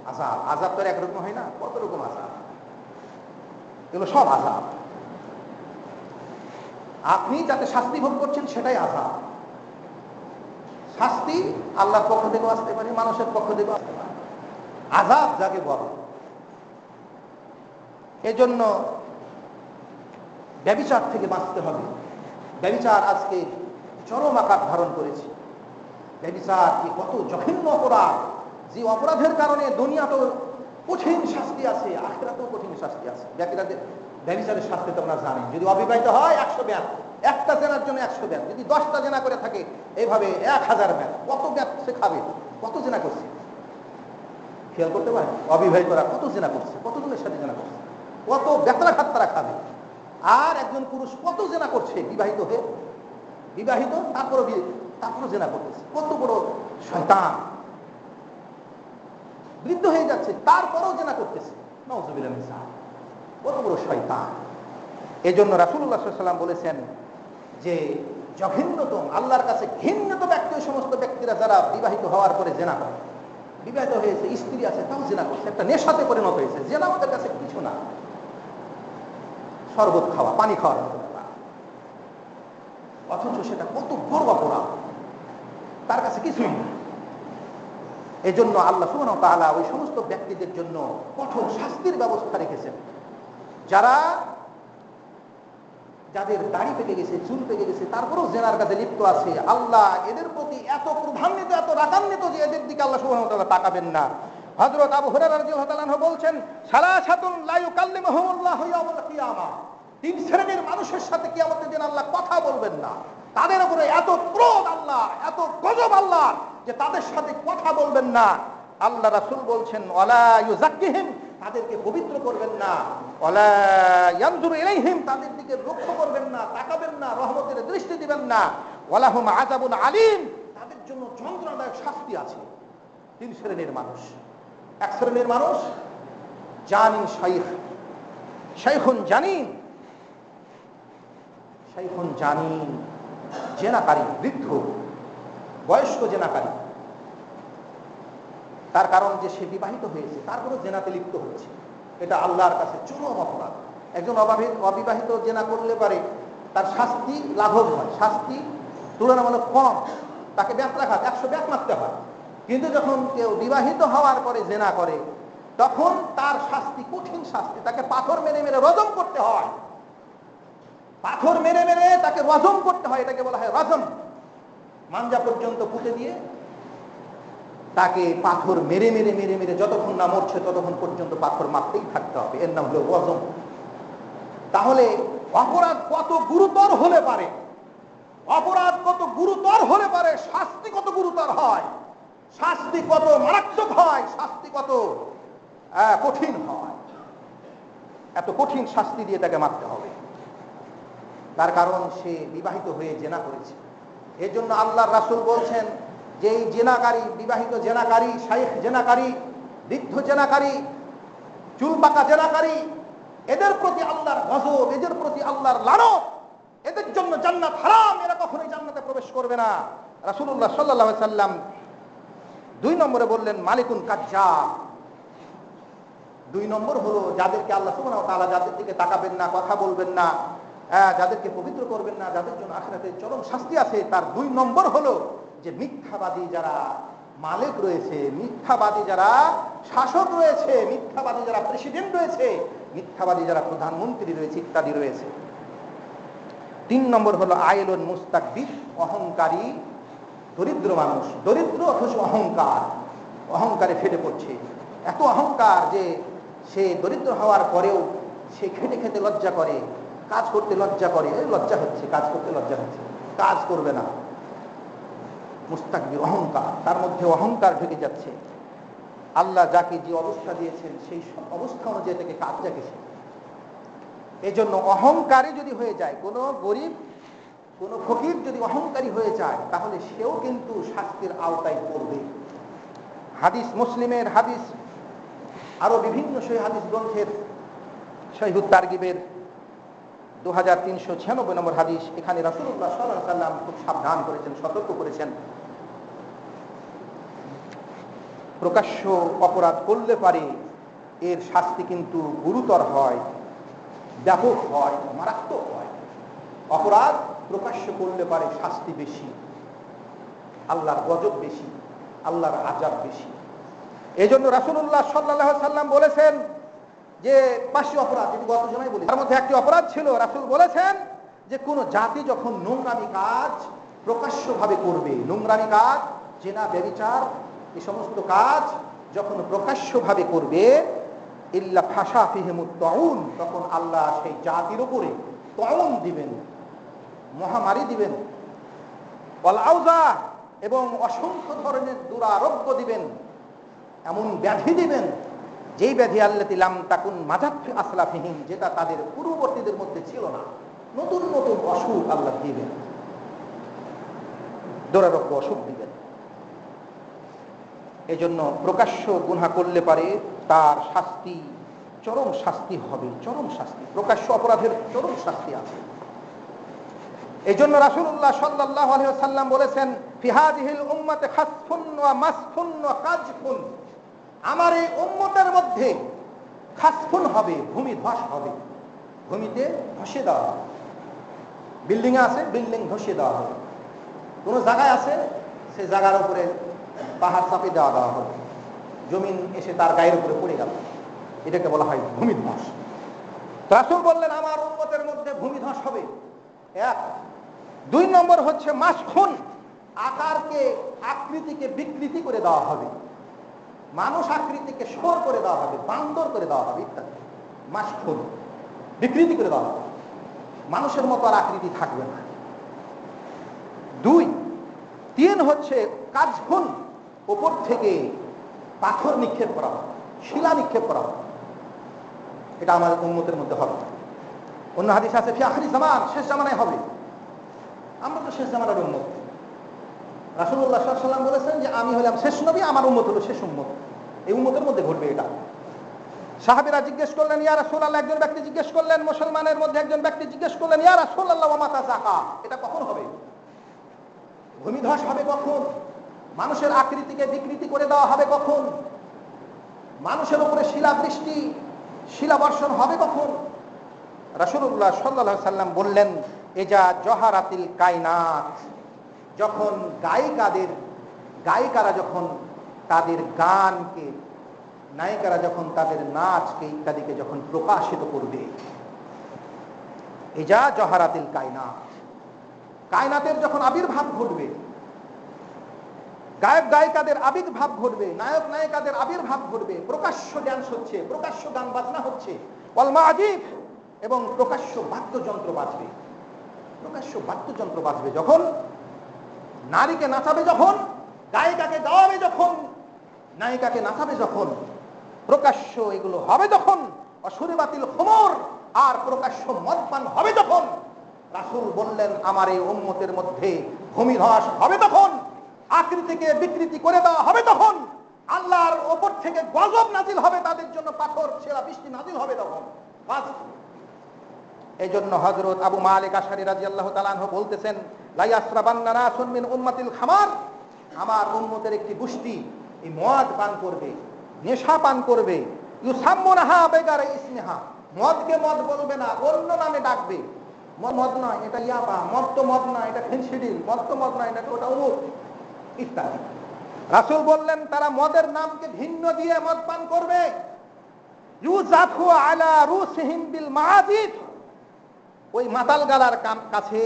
আযাব। আযাব তো একরকম হয় না, কত রকম আযাব, এগুলো সব আযাব। আপনি যাতে শাস্তি ভোগ করছেন সেটাই আযাব। শাস্তি আল্লাহর পক্ষ থেকেও আসতে পারে, মানুষের পক্ষ থেকেও আসতে পারে। আযাব যাকে বলে। এজন্য ব্যভিচার থেকে বাঁচতে হবে। ব্যভিচার আজকে চরম আকার ধারণ করেছে। ব্যভিচার কি কত জঘন্য অপরাধ, যে অপরাধের কারণে দুনিয়াতেও কঠিন শাস্তি আছে, আখিরাতেও কঠিন শাস্তি আছে। ব্যভিচারের শাস্তি তো আমরা জানি, যদি অবিবাহিত হয় 100 ব্যাত, একটা জেনার জন্য 100 ব্যাত, যদি 10টা জেনা করে থাকে এইভাবে 1000 ব্যাত। কত ব্যাত সে খাবে, কত জেনা করছে খেয়াল করতে পারে? অবিবাহিতরা কত জেনা করছে, কতজনের সাথে জেনা করছে, কত বেতরাঘাত তারা খাবে। আর একজন পুরুষ কত জেনা করছে বিবাহিত হয়ে, বিবাহিত তারপরও জেনা করতেছে। কত বড় শয়তান, বৃদ্ধ হয়ে যাচ্ছে তারপরও জেনা করতেছে। নাউযুবিল্লাহ মিন যালিক, কত বড় শয়তান। এজন্য রাসূলুল্লাহ সাল্লাল্লাহু আলাইহি ওয়াসাল্লাম বলেছেন যে জঘন্যতম, আল্লাহর কাছে ঘৃণ্যত ব্যক্তি ওই সমস্ত ব্যক্তিরা যারা বিবাহিত হওয়ার পরে জেনা করে। বিবাহিত হয়েছে, স্ত্রী আছে, তাও জেনা করছে, একটা নেশাতে পরিণত হয়েছে। জেনা আমাদের কাছে কিছু না, শরবত খাওয়া, পানি খাওয়ার মতো ব্যাপার। অথচ সেটা কত বড় অপরাধ, তার কাছে কিছুই না। এজন্য আল্লাহ সুবহানাহু ওয়া তাআলা ওই সমস্ত ব্যক্তিদের জন্য কঠোর শাস্তির ব্যবস্থা রেখেছেন, যাদের দাড়ি পেকে গেছে, চুল পেকে গেছে, তারপরেও জেনার কাছে লিপ্ত আছে। আল্লাহ এদের প্রতি এত ক্রোধান্বিত, এত রাগান্বিত যে এদের দিকে আল্লাহ সুবহানাহু ওয়া তাআলা তাকাবেন না। হযরত আবু হুরায়রা রাদিয়াল্লাহু তাআলা বলছেন, সালাসাতুন লা ইউকাল্লিমুহুমুল্লাহু ইয়াওমাল কিয়ামাহ, তিন শ্রেণীর মানুষের সাথে কিয়ামতের দিন আল্লাহ কথা বলবেন না। তাদের উপরে এত ক্রোধ আল্লাহ, এত গজব আল্লাহ যে তাদের সাথে কথা বলবেন না। আল্লাহ রাসূল বলছেন, ওয়ালা ইউযাক্কিহিম, তাদেরকে পবিত্র করবেন না। ওয়ালা ইয়ানজুরু ইলাইহিম, তাদের দিকে লক্ষ্য করবেন না, তাকাবেন না, রহমতের দৃষ্টি দিবেন না। ওয়ালাহুম আযাবুন আলীম, তাদের জন্য যন্ত্রণাদায়ক শাস্তি আছে। তিন শ্রেণীর মানুষ। এক শ্রেণীর মানুষ জানি শাইখ, শাইখুন জানিন, শাইখুন জানিন, জেনাকারী, বৃদ্ধ বয়স্ক জেনাকারী। তার কারণ যে সে বিবাহিত হয়েছে, তারপরেও জেনাতে লিপ্ত হচ্ছে। এটা আল্লাহর কাছে চরম অপরাধ। একজন অবিবাহিত জেনা করলে পারে তার শাস্তি লাঘব হয়, শাস্তি তুলনামূলক কম, তাকে ব্যাক রাখা 100 ব্যাক মারতে হয়। কিন্তু যখন কেউ বিবাহিত হওয়ার পরে জেনা করে, তখন তার শাস্তি কঠিন শাস্তি, তাকে পাথর মেরে মেরে রজম করতে হয়। পাথর মেরে মেরে তাকে রজম করতে হয়, এটাকে বলা হয় রজম। মাঞ্জা পর্যন্ত পুঁতে দিয়ে তাকে পাথর মেরে মেরে মেরে মেরে যতক্ষণ না মরছে ততক্ষণ পর্যন্ত পাথর মারতেই থাকতে হবে। এর নাম হলো রজম। তাহলে অপরাধ কত গুরুতর হলে পারে, অপরাধ কত গুরুতর হলে পারে, শাস্তি কত গুরুতর হয়, শাস্তি কত মারাত্মক হয়, শাস্তি কত কঠিন হয়। এত কঠিন শাস্তি দিয়ে তাকে মারতে হবে, তার কারণ সে বিবাহিত হয়ে জেনা করেছে। এর জন্য আল্লাহর রাসূল বলছেন যে এই জেনাকারী, বিবাহিত জেনাকারী, শাইখ জেনাকারী, বৃদ্ধ জেনাকারী, চুল পাকা জেনাকারী, এদের প্রতি আল্লাহর গজব, এদের প্রতি আল্লাহর লানত, এদের জন্য জান্নাত হারাম, এরা কখনোই জান্নাতে প্রবেশ করবে না। রাসূলুল্লাহ সাল্লাল্লাহু আলাইহি সাল্লাম 2 নম্বরে বললেন মালিকুন কাজ্জাব। 2 নম্বর হলো যাদেরকে আল্লাহ সুবহানাহু ওয়া তাআলা যাদের দিকে তাকাবেন না, কথা বলবেন না, যাদেরকে পবিত্র করবেন না, যাদের জন্য আখিরাতে চরম শাস্তি আছে, তার 2 নম্বর হলো যে মিথ্যাবাদী যারা মালিক রয়েছে, মিথ্যাবাদী যারা শাসক রয়েছে, মিথ্যাবাদী যারা প্রেসিডেন্ট রয়েছে, মিথ্যাবাদী যারা প্রধানমন্ত্রী রয়েছে ইত্যাদি রয়েছে। 3 নম্বর হলো আইলুন মুস্তাকবির, অহংকারী দরিদ্র মানুষ, দরিদ্র অথচ অহংকার, অহংকারে ফেটে পড়ছে। এত অহংকার যে সে দরিদ্র হওয়ার পরেও সে খেটে খেতে লজ্জা করে, কাজ করতে লজ্জা করে, লজ্জা হচ্ছে, কাজ করতে লজ্জা হচ্ছে, কাজ করবে না। মুস্তাকবির, অহংকার, তার মধ্যে অহংকার ঢুকে যাচ্ছে। আল্লাহ যাকে যে অবস্থা দিয়েছেন সেই অবস্থা অনুযায়ী তাকে কাজ রেখেছে। এই জন্য অহংকারী যদি হয়ে যায়, কোনো গরিব, কোনো ফকির যদি অহংকারী হয়ে যায়, তাহলে সেও কিন্তু শাস্তির আওতায় পড়বে। হাদিস, মুসলিমের হাদিস, আরো বিভিন্ন সহিহ হাদিস গ্রন্থের সহিহুত তারগিবের 2396 নম্বর হাদিস, এখানে রাসূলুল্লাহ সাল্লাল্লাহু আলাইহি ওয়াসাল্লাম খুব সাবধান করেছেন, সতর্ক করেছেন। প্রকাশ্য অপরাধ করলে পারে এর শাস্তি কিন্তু গুরুতর হয়, ব্যাপক হয়, মারাত্মক হয়। অপরাধ প্রকাশ্য করলে পারে শাস্তি বেশি, আল্লাহর গজব বেশি, আল্লাহর আযাব বেশি। এই জন্য রাসূলুল্লাহ সাল্লাল্লাহু আলাইহি ওয়াসাল্লাম বলেছেন যে 5টি অপরাধ, যদি গত সময় বলি, তার মধ্যে একটি অপরাধ ছিল, রাসূল বলেছেন যে কোন জাতি যখন নোংরামি কাজ প্রকাশ্যভাবে করবে, নোংরামি কাজ, জিনা, ব্যভিচার, এই সমস্ত কাজ যখন প্রকাশ্যভাবে করবে, ইল্লা ফাশা ফিহিমুত তাউন, তখন আল্লাহ সেই জাতির উপরে তাউন দিবেন, মহামারী দিবেন, ওয়াল আউজা, এবং অসংখ্য ধরনের দুরারোগ্য দিবেন, এমন ব্যাধি দিবেন যেই ব্যাধি আল্লাতি লাম তাকুন মাযাত ফি আসলাফিহিম, যেটা তাদের পূর্ববর্তীদের মধ্যে ছিল না। নতুন নতুন অসুখ আল্লাহ দিবেন, দুরারোগ্য অসুখ দিবেন। এজন্য প্রকাশ্য গুনাহ করলে পারে তার শাস্তি, চরম শাস্তি হবে, চরম শাস্তি, প্রকাশ্য অপরাধের চরম শাস্তি আছে। এজন্য রাসূলুল্লাহ সাল্লাল্লাহু আলাইহি ওয়াসাল্লাম বলেছেন, ফি হাযিহিল উম্মাতি খাসফুন ওয়া মাসফুন ওয়া কাজফুন, আমার এই উম্মতের মধ্যে খাসফুন হবে, ভূমি ধস হবে, ভূমিতে ধসে দেওয়া হবে। বিল্ডিং আছে, বিল্ডিং ধসে দেওয়া হবে। কোন জায়গায় আছে, সে জায়গার উপরে পাহাড় চাপে দেওয়া হলো, জমিন এসে তার গায়ের উপরে পড়ে গেল, এটাকে বলা হয় ভূমিধ্বস। রাসূল বললেন আমার উম্মতের মধ্যে ভূমিধ্বস হবে। এক। 2 নম্বর হচ্ছে মাসখুন, আকারকে আকৃতিকে বিকৃতি করে দেওয়া হবে, মানুষ আকৃতিকে সর করে দেওয়া হবে, বান্দর করে দেওয়া হবে ইত্যাদি। মাসখুন, বিকৃতি করে দেওয়া হবে, মানুষের মতো আর আকৃতি থাকবে না। 2। 3 হচ্ছে কাজখুন, উপর থেকে পাথর নিক্ষেপ করা হবে, শিলা নিক্ষেপ করা হবে, এটা আমাদের উম্মতের মধ্যে হবে। অন্য হাদিস আছে ফি আখিরি জামান, শেষ জামানায় হবে। আমরা তো শেষ জামানার উম্মত। রাসূলুল্লাহ সাল্লাল্লাহু আলাইহি ওয়াসাল্লাম বলেছেন যে আমি হলাম শেষ নবী, আমার উম্মত হলো শেষ উম্মত। এই উম্মতের মধ্যে ঘটবে এটা। সাহাবীরা জিজ্ঞেস করলেন ইয়া রাসূলুল্লাহ, একজন ব্যক্তি জিজ্ঞেস করলেন, মুসলমানের মধ্যে একজন ব্যক্তি জিজ্ঞেস করলেন ইয়া রাসূলুল্লাহ ওয়া মাতা যাকা, এটা কখন হবে? ভূমিধস হবে কখন? মানুষের আকৃতিকে বিকৃতি করে দেওয়া হবে কখন? মানুষের উপরে শিলাবৃষ্টি, শিলাবর্ষণ হবে কখন? রাসূলুল্লাহ সাল্লাল্লাহু আলাইহি সাল্লাম বললেন এজা জহারাতিল কায়নাত, যখন গায়িকারা যখন তাদের গানকে, নায়িকারা যখন তাদের নাচকে ইত্যাদিকে যখন প্রকাশিত করবে। এজা জহারাতিল কায়নাত, কায়নাতের যখন আবির্ভাব ঘটবে, গায়ক গায়িকাদের আবির্ভাব ঘটবে, নায়ক নায়িকাদের আবির্ভাব ঘটবে, প্রকাশ্য ড্যান্স হচ্ছে, প্রকাশ্য গান বাজনা হচ্ছে, ওয়াল মাজিব, এবং প্রকাশ্য বাদ্যযন্ত্র বাজবে, প্রকাশ্য বাদ্যযন্ত্র বাজবে, যখন নারীকে নাচাবে, যখন গায়িকাকে গাওয়াবে, যখন নায়িকাকে নাচাবে, যখন প্রকাশ্য এগুলো হবে, যখন অসুরিবাতিল খুমর, আর প্রকাশ্য মদপান হবে, যখন রাসূল বললেন আমার এই উম্মতের মধ্যে ভূমিধস হবে, তখন আকৃতিকে বিকৃতি করে দেওয়া হবে, তখন আল্লাহর ওপর থেকে গজব নাজিল হবে, তাদের জন্য পাথর ছেঁড়া বৃষ্টি নাজিল হবে তখন। এই জন্য হযরত আবু মালিক আশআরী রাদিয়াল্লাহু তাআলা আনহু বলতেছেন লা ইয়াসরাবান্না নাসুন মিন উম্মাতিল খামার, আমার উম্মতের একটি গোষ্ঠী এই মদ পান করবে, নেশা পান করবে, ইউসাম্মুনাহা বিগাইরি ইসমিহা, মদকে মদ বলবে না, অন্য নামে ডাকবে, মদ নয় এটা ইয়াবা, মদ তো মদ না এটা ফেনসিডিল, মদ তো মদ না এটা ওটা অমুক ইত্যাদি। রাসূল বললেন তারা মদের নামকে ভিন্ন দিয়ে মদ পান করবে। ইউজাফু আলা রুসিহিম বিল মাআদিদ, ওই মাতাল গালার কাছে,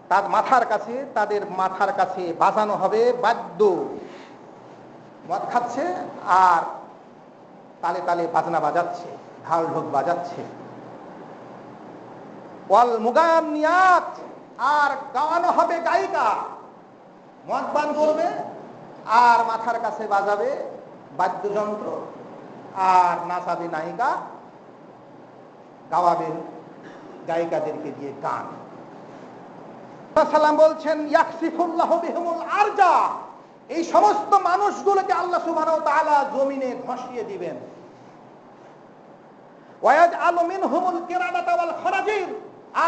তার মাথার কাছে, তাদের মাথার কাছে বাজানো হবে বাদ্য, মদ খাচ্ছে আর তালে তালে বাজনা বাজাচ্ছে, ঢাল ঢোল বাজাচ্ছে। ওয়াল মুগান্নিয়াত, আর গাওয়ানো হবে গায়িকা, মদ পান করবে আর মাথার কাছে বাজাবে বাদ্যযন্ত্র, আর নাচাবে নায়িকা, গাওয়াবেন গায়িকাদেরকে দিয়ে গান। সাল্লাম বলছেন ইয়াকসিফুল্লাহু বিহিমুল আরজা, এই সমস্ত মানুষগুলোকে আল্লাহ সুবহানাহু ওয়া তাআলা জমিনে ধসিয়ে দিবেন। ওয়ায়াজআলু মিনহুমুল কিরাদাতা ওয়াল খরাজির,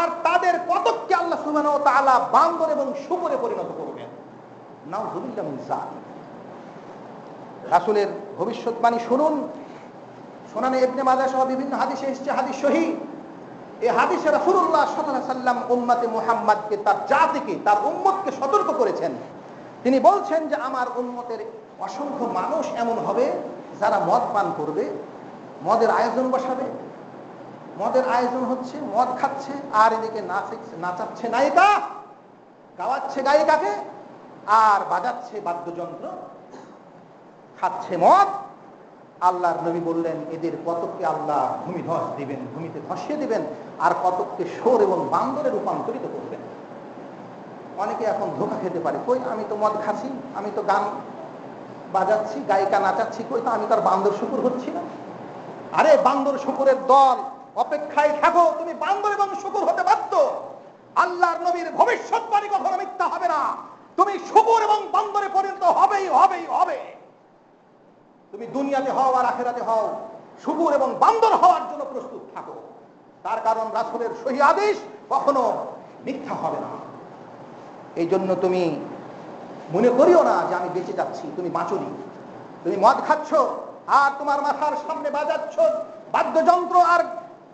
আর তাদের কতককে আল্লাহ সুবহানাহু ওয়া তাআলা বান্দর এবং শূকরে পরিণত করবেন। নাউযুবিল্লাহি মিন যালিক। রাসূলের ভবিষ্যৎবাণী শুনুন। সুনানে ইবনে মাজাহ সহ বিভিন্ন হাদিসে এসেছে, হাদিস সহিহ। এই হাদিসে রাসূলুল্লাহ সাল্লাল্লাহু আলাইহি সাল্লাম উম্মতে মুহাম্মাদকে, তার জাতিকে, তার উম্মতকে সতর্ক করেছেন। তিনি বলছেন যে আমার উম্মতের অসংখ্য মানুষ এমন হবে যারা মদ পান করবে, মদের আয়োজন বসাবে, মদের আয়োজন হচ্ছে, মদ খাচ্ছে, আর এদিকে নাচাচ্ছে নায়িকা, গাওয়াচ্ছে গায়িকাকে, আর বাজাচ্ছে বাদ্যযন্ত্র, খাচ্ছে মদ। আল্লাহর নবী বললেন এদের কতককে আল্লাহ ভূমিধস দিবেন, ভূমিতে ধসিয়ে দিবেন, আর কতককে শোর এবং বান্দরে রূপান্তরিত করবেন। অনেকে এখন ধোঁকা খেতে পারে, কই আমি তো মদ খাচ্ছি, আমি তো গান বাজাচ্ছি, গায়িকা নাচাচ্ছি, কই তো আমি তার বান্দর শুকুর হচ্ছি না। আরে বান্দর শুকুরের দল, অপেক্ষায় থাকো, তুমি বান্দর এবং শুকুর হতে বাধ্য। আল্লাহর নবীর ভবিষ্যৎবাণী কখনো মিথ্যা হবে না, তুমি শুকুর এবং বান্দরে পরিণত হবেই হবেই হবে। তুমি দুনিয়াতে হও আর আখিরাতে হও, শুকুর এবং বান্দর হওয়ার জন্য প্রস্তুত থাকো। তার কারণ রাসূলের সহিহ আদেশ কখনো মিথ্যা হবে না। এই জন্য তুমি মনে করিও না যে আমি বেঁচে যাচ্ছি, তুমি বাঁচোনি। তুমি মদ খাচ্ছ আর তোমার মাথার সামনে বাজাচ্ছ বাদ্যযন্ত্র আর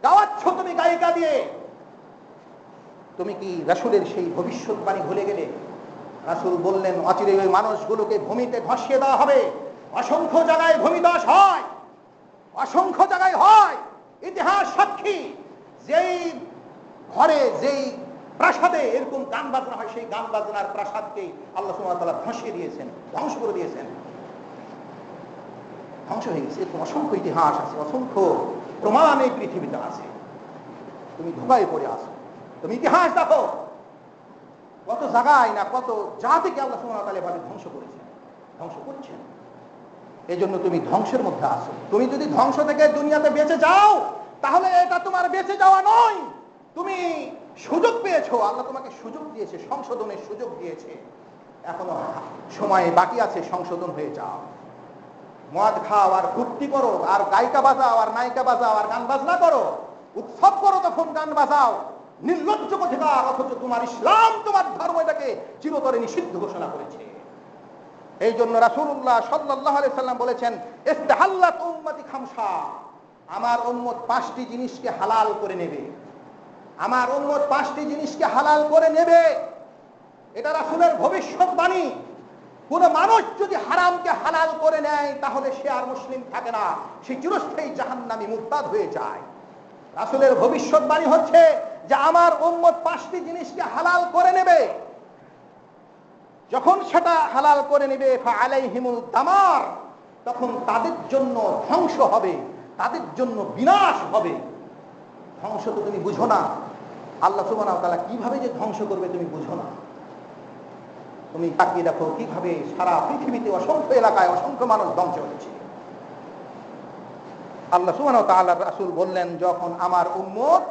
গাওয়াচ্ছ তুমি গায়িকা দিয়ে। তুমি কি রাসূলের সেই ভবিষ্যৎবাণী ভুলে গেলে? রাসূল বললেন অচিরে ওই মানুষগুলোকে ভূমিতে ধসিয়ে দেওয়া হবে। অসংখ্য জায়গায় ভূমিধস হয়, অসংখ্য জায়গায় হয়। ইতিহাস সাক্ষী, যেই ঘরে যেই প্রাসাদে এরকম গান বাজনা হয়, সেই গান বাজনার প্রাসাদকে আল্লাহ সুবহানাহু ওয়া তাআলা ধসিয়ে দিয়েছেন, ধ্বংস করে দিয়েছেন, ধ্বংস হয়ে গেছে। এরকম অসংখ্য ইতিহাস আছে, অসংখ্য প্রমাণ এই পৃথিবীতে আছে। তুমি ধোঁকায় পড়ে আসো, তুমি ইতিহাস দেখো কত জায়গায় না কত জাতিকে আল্লাহ সুবহানাহু ওয়া তাআলা এভাবে ধ্বংস করেছেন, ধ্বংস করছেন। এই জন্য তুমি ধ্বংসের মধ্যে আসো। তুমি যদি ধ্বংস থেকে দুনিয়াতে বেঁচে যাও, তাহলে এটা তোমার বেঁচে যাওয়া নয়, তুমি সুযোগ পেয়েছো। আল্লাহ তোমাকে সুযোগ দিয়েছে, সংশোধনের সুযোগ দিয়েছে। এখনো সময় বাকি আছে, সংশোধন হয়ে যাও। মদ খাও আর ফুর্তি করো, আর গায়িকা বাজাও আর নায়িকা বাজাও আর গান বাজনা করো, উৎসব করো, তখন গান বাজাও, নির্লজ্জ কোথাকার। অথচ তোমার ইসলাম, তোমার ধর্ম এটাকে চিরতরে নিষিদ্ধ ঘোষণা করেছে। এই জন্য রাসূলুল্লাহ সাল্লাল্লাহু আলাইহি সাল্লাম বলেছেন, ইস্তাহাল্লাত উম্মতি খামসা, আমার উম্মত 5টি জিনিসকে হালাল করে নেবে। আমার উম্মত 5টি জিনিসকে হালাল করে নেবে, এটা রাসূলের ভবিষ্যৎবাণী। কোন মানুষ যদি হারামকে হালাল করে নেয়, তাহলে সে আর মুসলিম থাকে না, সে চিরস্থায়ী জাহান্নামী মুরতাদ হয়ে যায়। রাসূলের ভবিষ্যৎবাণী হচ্ছে যে আমার উম্মত 5টি জিনিসকে হালাল করে নেবে। যখন সেটা হালাল করে নেবে, ফাআলাইহিমুল দামার, তখন তাদের জন্য ধ্বংস হবে, তাদের জন্য বিনাশ হবে। ধ্বংস তো তুমি বুঝো না, আল্লাহ সুবহানাহু ওয়া তাআলা কিভাবে যে ধ্বংস করবে তুমি বুঝো না। তুমি তাকিয়ে দেখো কিভাবে সারা পৃথিবীতে অসংখ্য এলাকায় অসংখ্য মানুষ ধ্বংস হচ্ছে। আল্লাহ সুবহানাহু ওয়া তাআলা রাসূল বললেন, যখন আমার উম্মত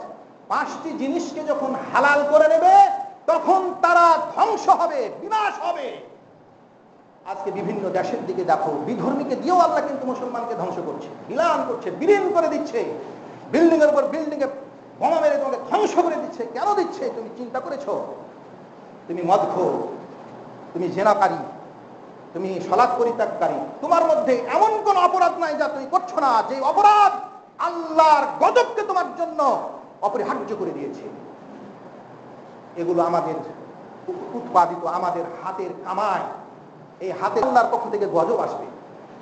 5টি জিনিসকে যখন হালাল করে নেবে, তখন তারা ধ্বংস হবে, বিনাশ হবে। আজকে বিভিন্ন দেশের দিকে দেখো, বিধর্মীকে দিয়েও আল্লাহ কিন্তু মুসলমানকে ধ্বংস করছে, বিলান করছে, বিলীন করে দিচ্ছে। বিল্ডিং এর উপর বিল্ডিং এ বোমা মেরে তোমাকে ধ্বংস করে দিচ্ছে। কেন দিচ্ছে তুমি চিন্তা করেছো? তুমি মদখোর, তুমি জেনাকারী, তুমি সালাত পরিত্যাগকারী, তোমার মধ্যে এমন কোন অপরাধ নাই যা তুমি করছো না, যে অপরাধ আল্লাহর গজবকে তোমার জন্য অপরিহার্য করে দিয়েছে। এগুলো আমাদের উৎপাদিত, আমাদের হাতের কামাই। এই হাতে আল্লাহর পক্ষ থেকে গজব আসবে।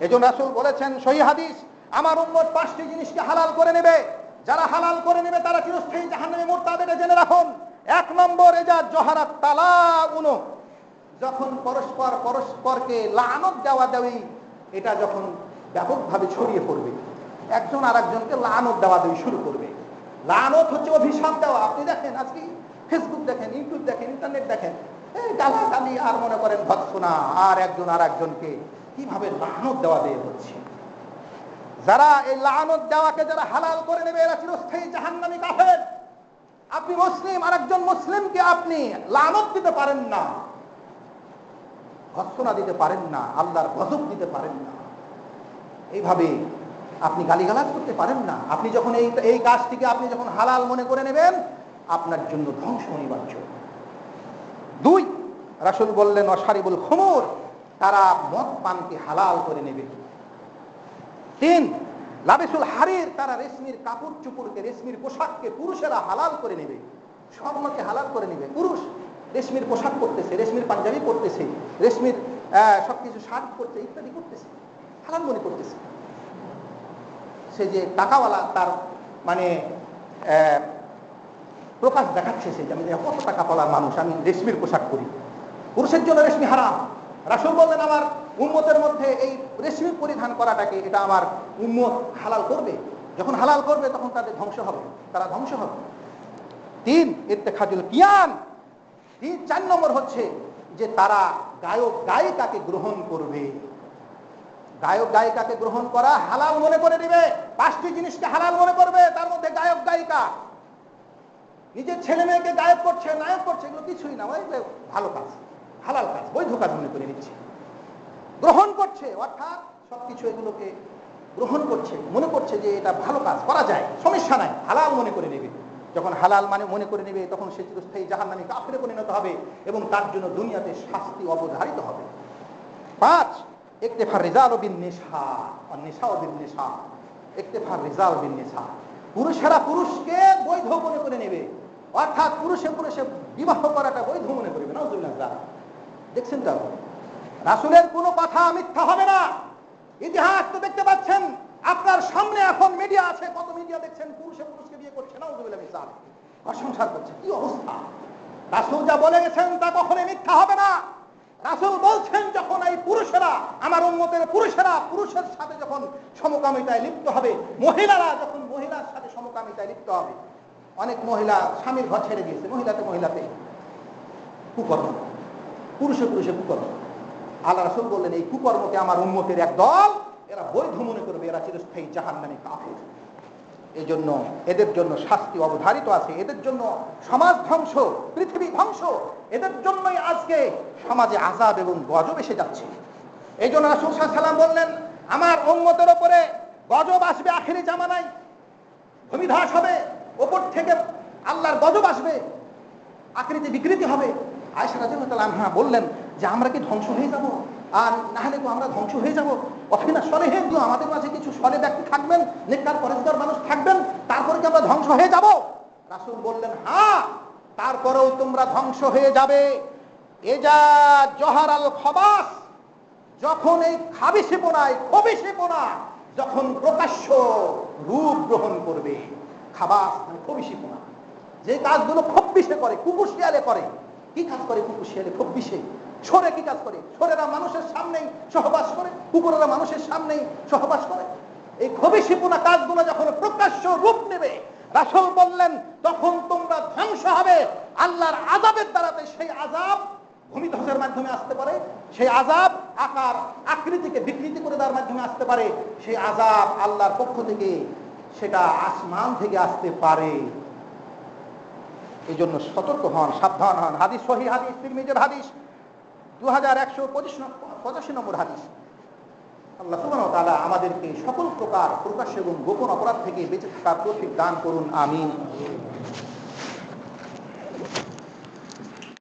এজন্য রাসূল বলেছেন সহিহ হাদিস, আমার উম্মত 5টি জিনিসকে হালাল করে নেবে। যারা হালাল করে নেবে তারা চিরস্থায়ী জাহান্নামে মুরতাদ, এটা জেনে রাখুন। 1 নম্বর, এজা জহারাত তালাউন, যখন পরস্পরকে লানত দেওয়া দেওয়ি, এটা যখন ব্যাপকভাবে ছড়িয়ে পড়বে, একজন আরেকজনকে লানত দেওয়া দেওয়ি শুরু করবে। লানত হচ্ছে অভিশাপ দেওয়া। আপনি দেখেন আজকে ফেসবুক দেখেন, ইউটিউব দেখেন, ইন্টারনেট দেখেন, এই গালাগালি আর মনে করেন ভৎসনা, আর একজন আর একজনকে কিভাবে লানত দেওয়া দিয়ে হচ্ছে। যারা এই লানত দেওয়াকে যারা হালাল করে নেবে, এরা চিরস্থায়ী জাহান্নামী কাফের। আপনি মুসলিম, আর একজন মুসলিমকে আপনি লানত দিতে পারেন না, ভৎসনা দিতে পারেন না, আল্লাহর গজব দিতে পারেন না, এইভাবে আপনি গালিগালাজ করতে পারেন না। আপনি যখন এই কাজটিকে আপনি যখন হালাল মনে করে নেবেন, আপনার জন্য ধ্বংস অনিবার্য। 2, রাসূল বললেন অশারিবুল খুমুর, তারা মদ পানকে হালাল করে নেবে। 3, লাবিসুল হারির, তারা রেশমির কাপড় চোপড়কে, রেশমির পোশাককে পুরুষেরা হালাল করে নেবে, স্বর্ণকে হালাল করে নেবে। পুরুষ রেশমির পোশাক পরতেছে, রেশমির পাঞ্জাবি পরতেছে, রেশমির সবকিছু শার্ট পরছে, ইত্যাদি করতেছে, হালাল মনে করতেছে। সে যে টাকাওয়ালা, তার মানে প্রকাশ দেখাচ্ছে সে যে আমি কত টাকা পাওয়ার মানুষ, আমি রেশমির পোশাক পরি। পুরুষের জন্য রেশমি হারাম। রাসূল বললেন আমার উম্মতের মধ্যে এই রেশমি পরিধান করাটাকে, এটা আমার উম্মত হালাল করবে। যখন হালাল করবে তখন তাদের ধ্বংস হবে, তারা ধ্বংস হবে। 3, ইত্তেখাজুল কিয়ান, 4 নম্বর হচ্ছে যে তারা গায়ক গায়িকাকে গ্রহণ করবে। গায়ক গায়িকাকে গ্রহণ করা হালাল মনে করে নেবে। 5টি জিনিসকে হালাল মনে করবে, তার মধ্যে গায়ক গায়িকা। নিজের ছেলে মেয়েকে গায়ক করছে, নায়ক করছে, এগুলো কিছুই না, ওই ভালো কাজ, হালাল কাজ, বৈধ কাজ মনে করে নিচ্ছে, গ্রহণ করছে। অর্থাৎ সবকিছু এগুলোকে গ্রহণ করছে, মনে করছে যে এটা ভালো কাজ, করা যায়, সমস্যা নাই, হালাল মনে করে নেবে। যখন হালাল মানে মনে করে নেবে, তখন সে চিরস্থায়ী জাহান্নামী কাফিরে পরিণত হবে এবং তার জন্য দুনিয়াতে শাস্তি অবধারিত হবে। 5, ইকতিফার রিজাল বিন নিসা, আর নিসাও বিন নিসা, ইকতিফার রিজাল বিন নিসা, পুরুষেরা পুরুষকে বৈধ মনে করে নেবে। অর্থাৎ পুরুষে পুরুষে বিবাহ করাটা বৈধ মনে করবে। নাউজুবিল্লাহ। দেখছেন তো, রাসূলের কোনো কথা মিথ্যা হবে না। ইতিহাস তো দেখতে পাচ্ছেন, আপনার সামনে এখন মিডিয়া আছে, কত মিডিয়া দেখছেন পুরুষে পুরুষকে বিয়ে করছে, নাউযুবিল্লাহ মিন যালিক, সংসার করছে। কি অবস্থা! রাসূল যা বলে গেছেন তা কখনোই মিথ্যা হবে না। রাসূল বলছেন, যখন এই পুরুষেরা, আমার উম্মতের পুরুষেরা পুরুষের সাথে যখন সমকামিতায় লিপ্ত হবে, মহিলারা যখন মহিলার সাথে সমকামিতায় লিপ্ত হবে, অনেক মহিলা স্বামীর ঘর ছেড়ে দিয়েছে, মহিলাতে কুকর্ম, পুরুষে কুকর্ম। আল্লাহ রাসূল বললেন, এই কুকর্মকে আমার উম্মতের এক দল এরা বৈধ মনে করবে, এরা চিরস্থায়ী জাহান্নামী কাফের। এই জন্য এদের জন্য শাস্তি অবধারিত আছে, এদের জন্য সমাজ ধ্বংস, পৃথিবী ধ্বংস, এদের জন্যই আজকে সমাজে আযাব এবং গজব এসে যাচ্ছে। এই জন্য রাসূল সাল্লাল্লাহু আলাইহি ওয়াসাল্লাম বললেন, আমার উম্মতের উপরে গজব আসবে আখিরি জামানায়, ভূমিধস হবে, উপর থেকে আল্লাহর গজব আসবে, আকৃতি বিকৃতি হবে। আয়েশা রাদিয়াল্লাহু তাআলা আনহা বললেন যে, আমরা কি ধ্বংস হয়ে যাব? আর না হলে তো আমরা ধ্বংস হয়ে যাব। অফিনা সলেহিন, আমাদের মাঝে কিছু সলে ব্যক্তি থাকবেন, নেককার পরেজগার মানুষ থাকবেন, তারপরে কি আমরা ধ্বংস হয়ে যাব? রাসূল বললেন, হ্যাঁ, তারপরেও তোমরা ধ্বংস হয়ে যাবে। এজা জহারাল খবাস, যখন এই খবিশিপনা যখন প্রকাশ্য রূপ গ্রহণ করবে। খাবাস মানে খবিশিপনা, যে কাজগুলো খব্বিশে করে, কুকুর শিয়ালে করে। কি কাজ করে কুকুর শিয়ালে? খব্বিশে। ছোরে কি কাজ করে? ছোরেরা মানুষের সামনেই সহবাস করে, কুকুরেরা মানুষের সামনেই সহবাস করে। এই খবিশিপনা কাজগুলো যখন প্রকাশ্য রূপ নেবে, রাসূল বললেন, তখন তোমরা ধ্বংস হবে আল্লাহর আযাবের দ্বারাতে। সেই আযাব ভূমিধসের মাধ্যমে আসতে পারে, সেই আযাব আকার আকৃতিকে বিকৃতি করে দেওয়ার মাধ্যমে আসতে পারে, সেই আযাব আল্লাহর পক্ষ থেকে, সেটা আসমান থেকে আসতে পারে। এই জন্য সতর্ক হন, সাবধান হন। হাদিস সহিহ হাদিস, তিরমিজির হাদিস 2185 নম্বর হাদিস। আল্লাহ সুবহানাহু ওয়া তাআলা আমাদেরকে সকল প্রকার প্রকাশ্য এবং গোপন অপরাধ থেকে বেঁচে থাকার তৌফিক দান করুন, আমিন।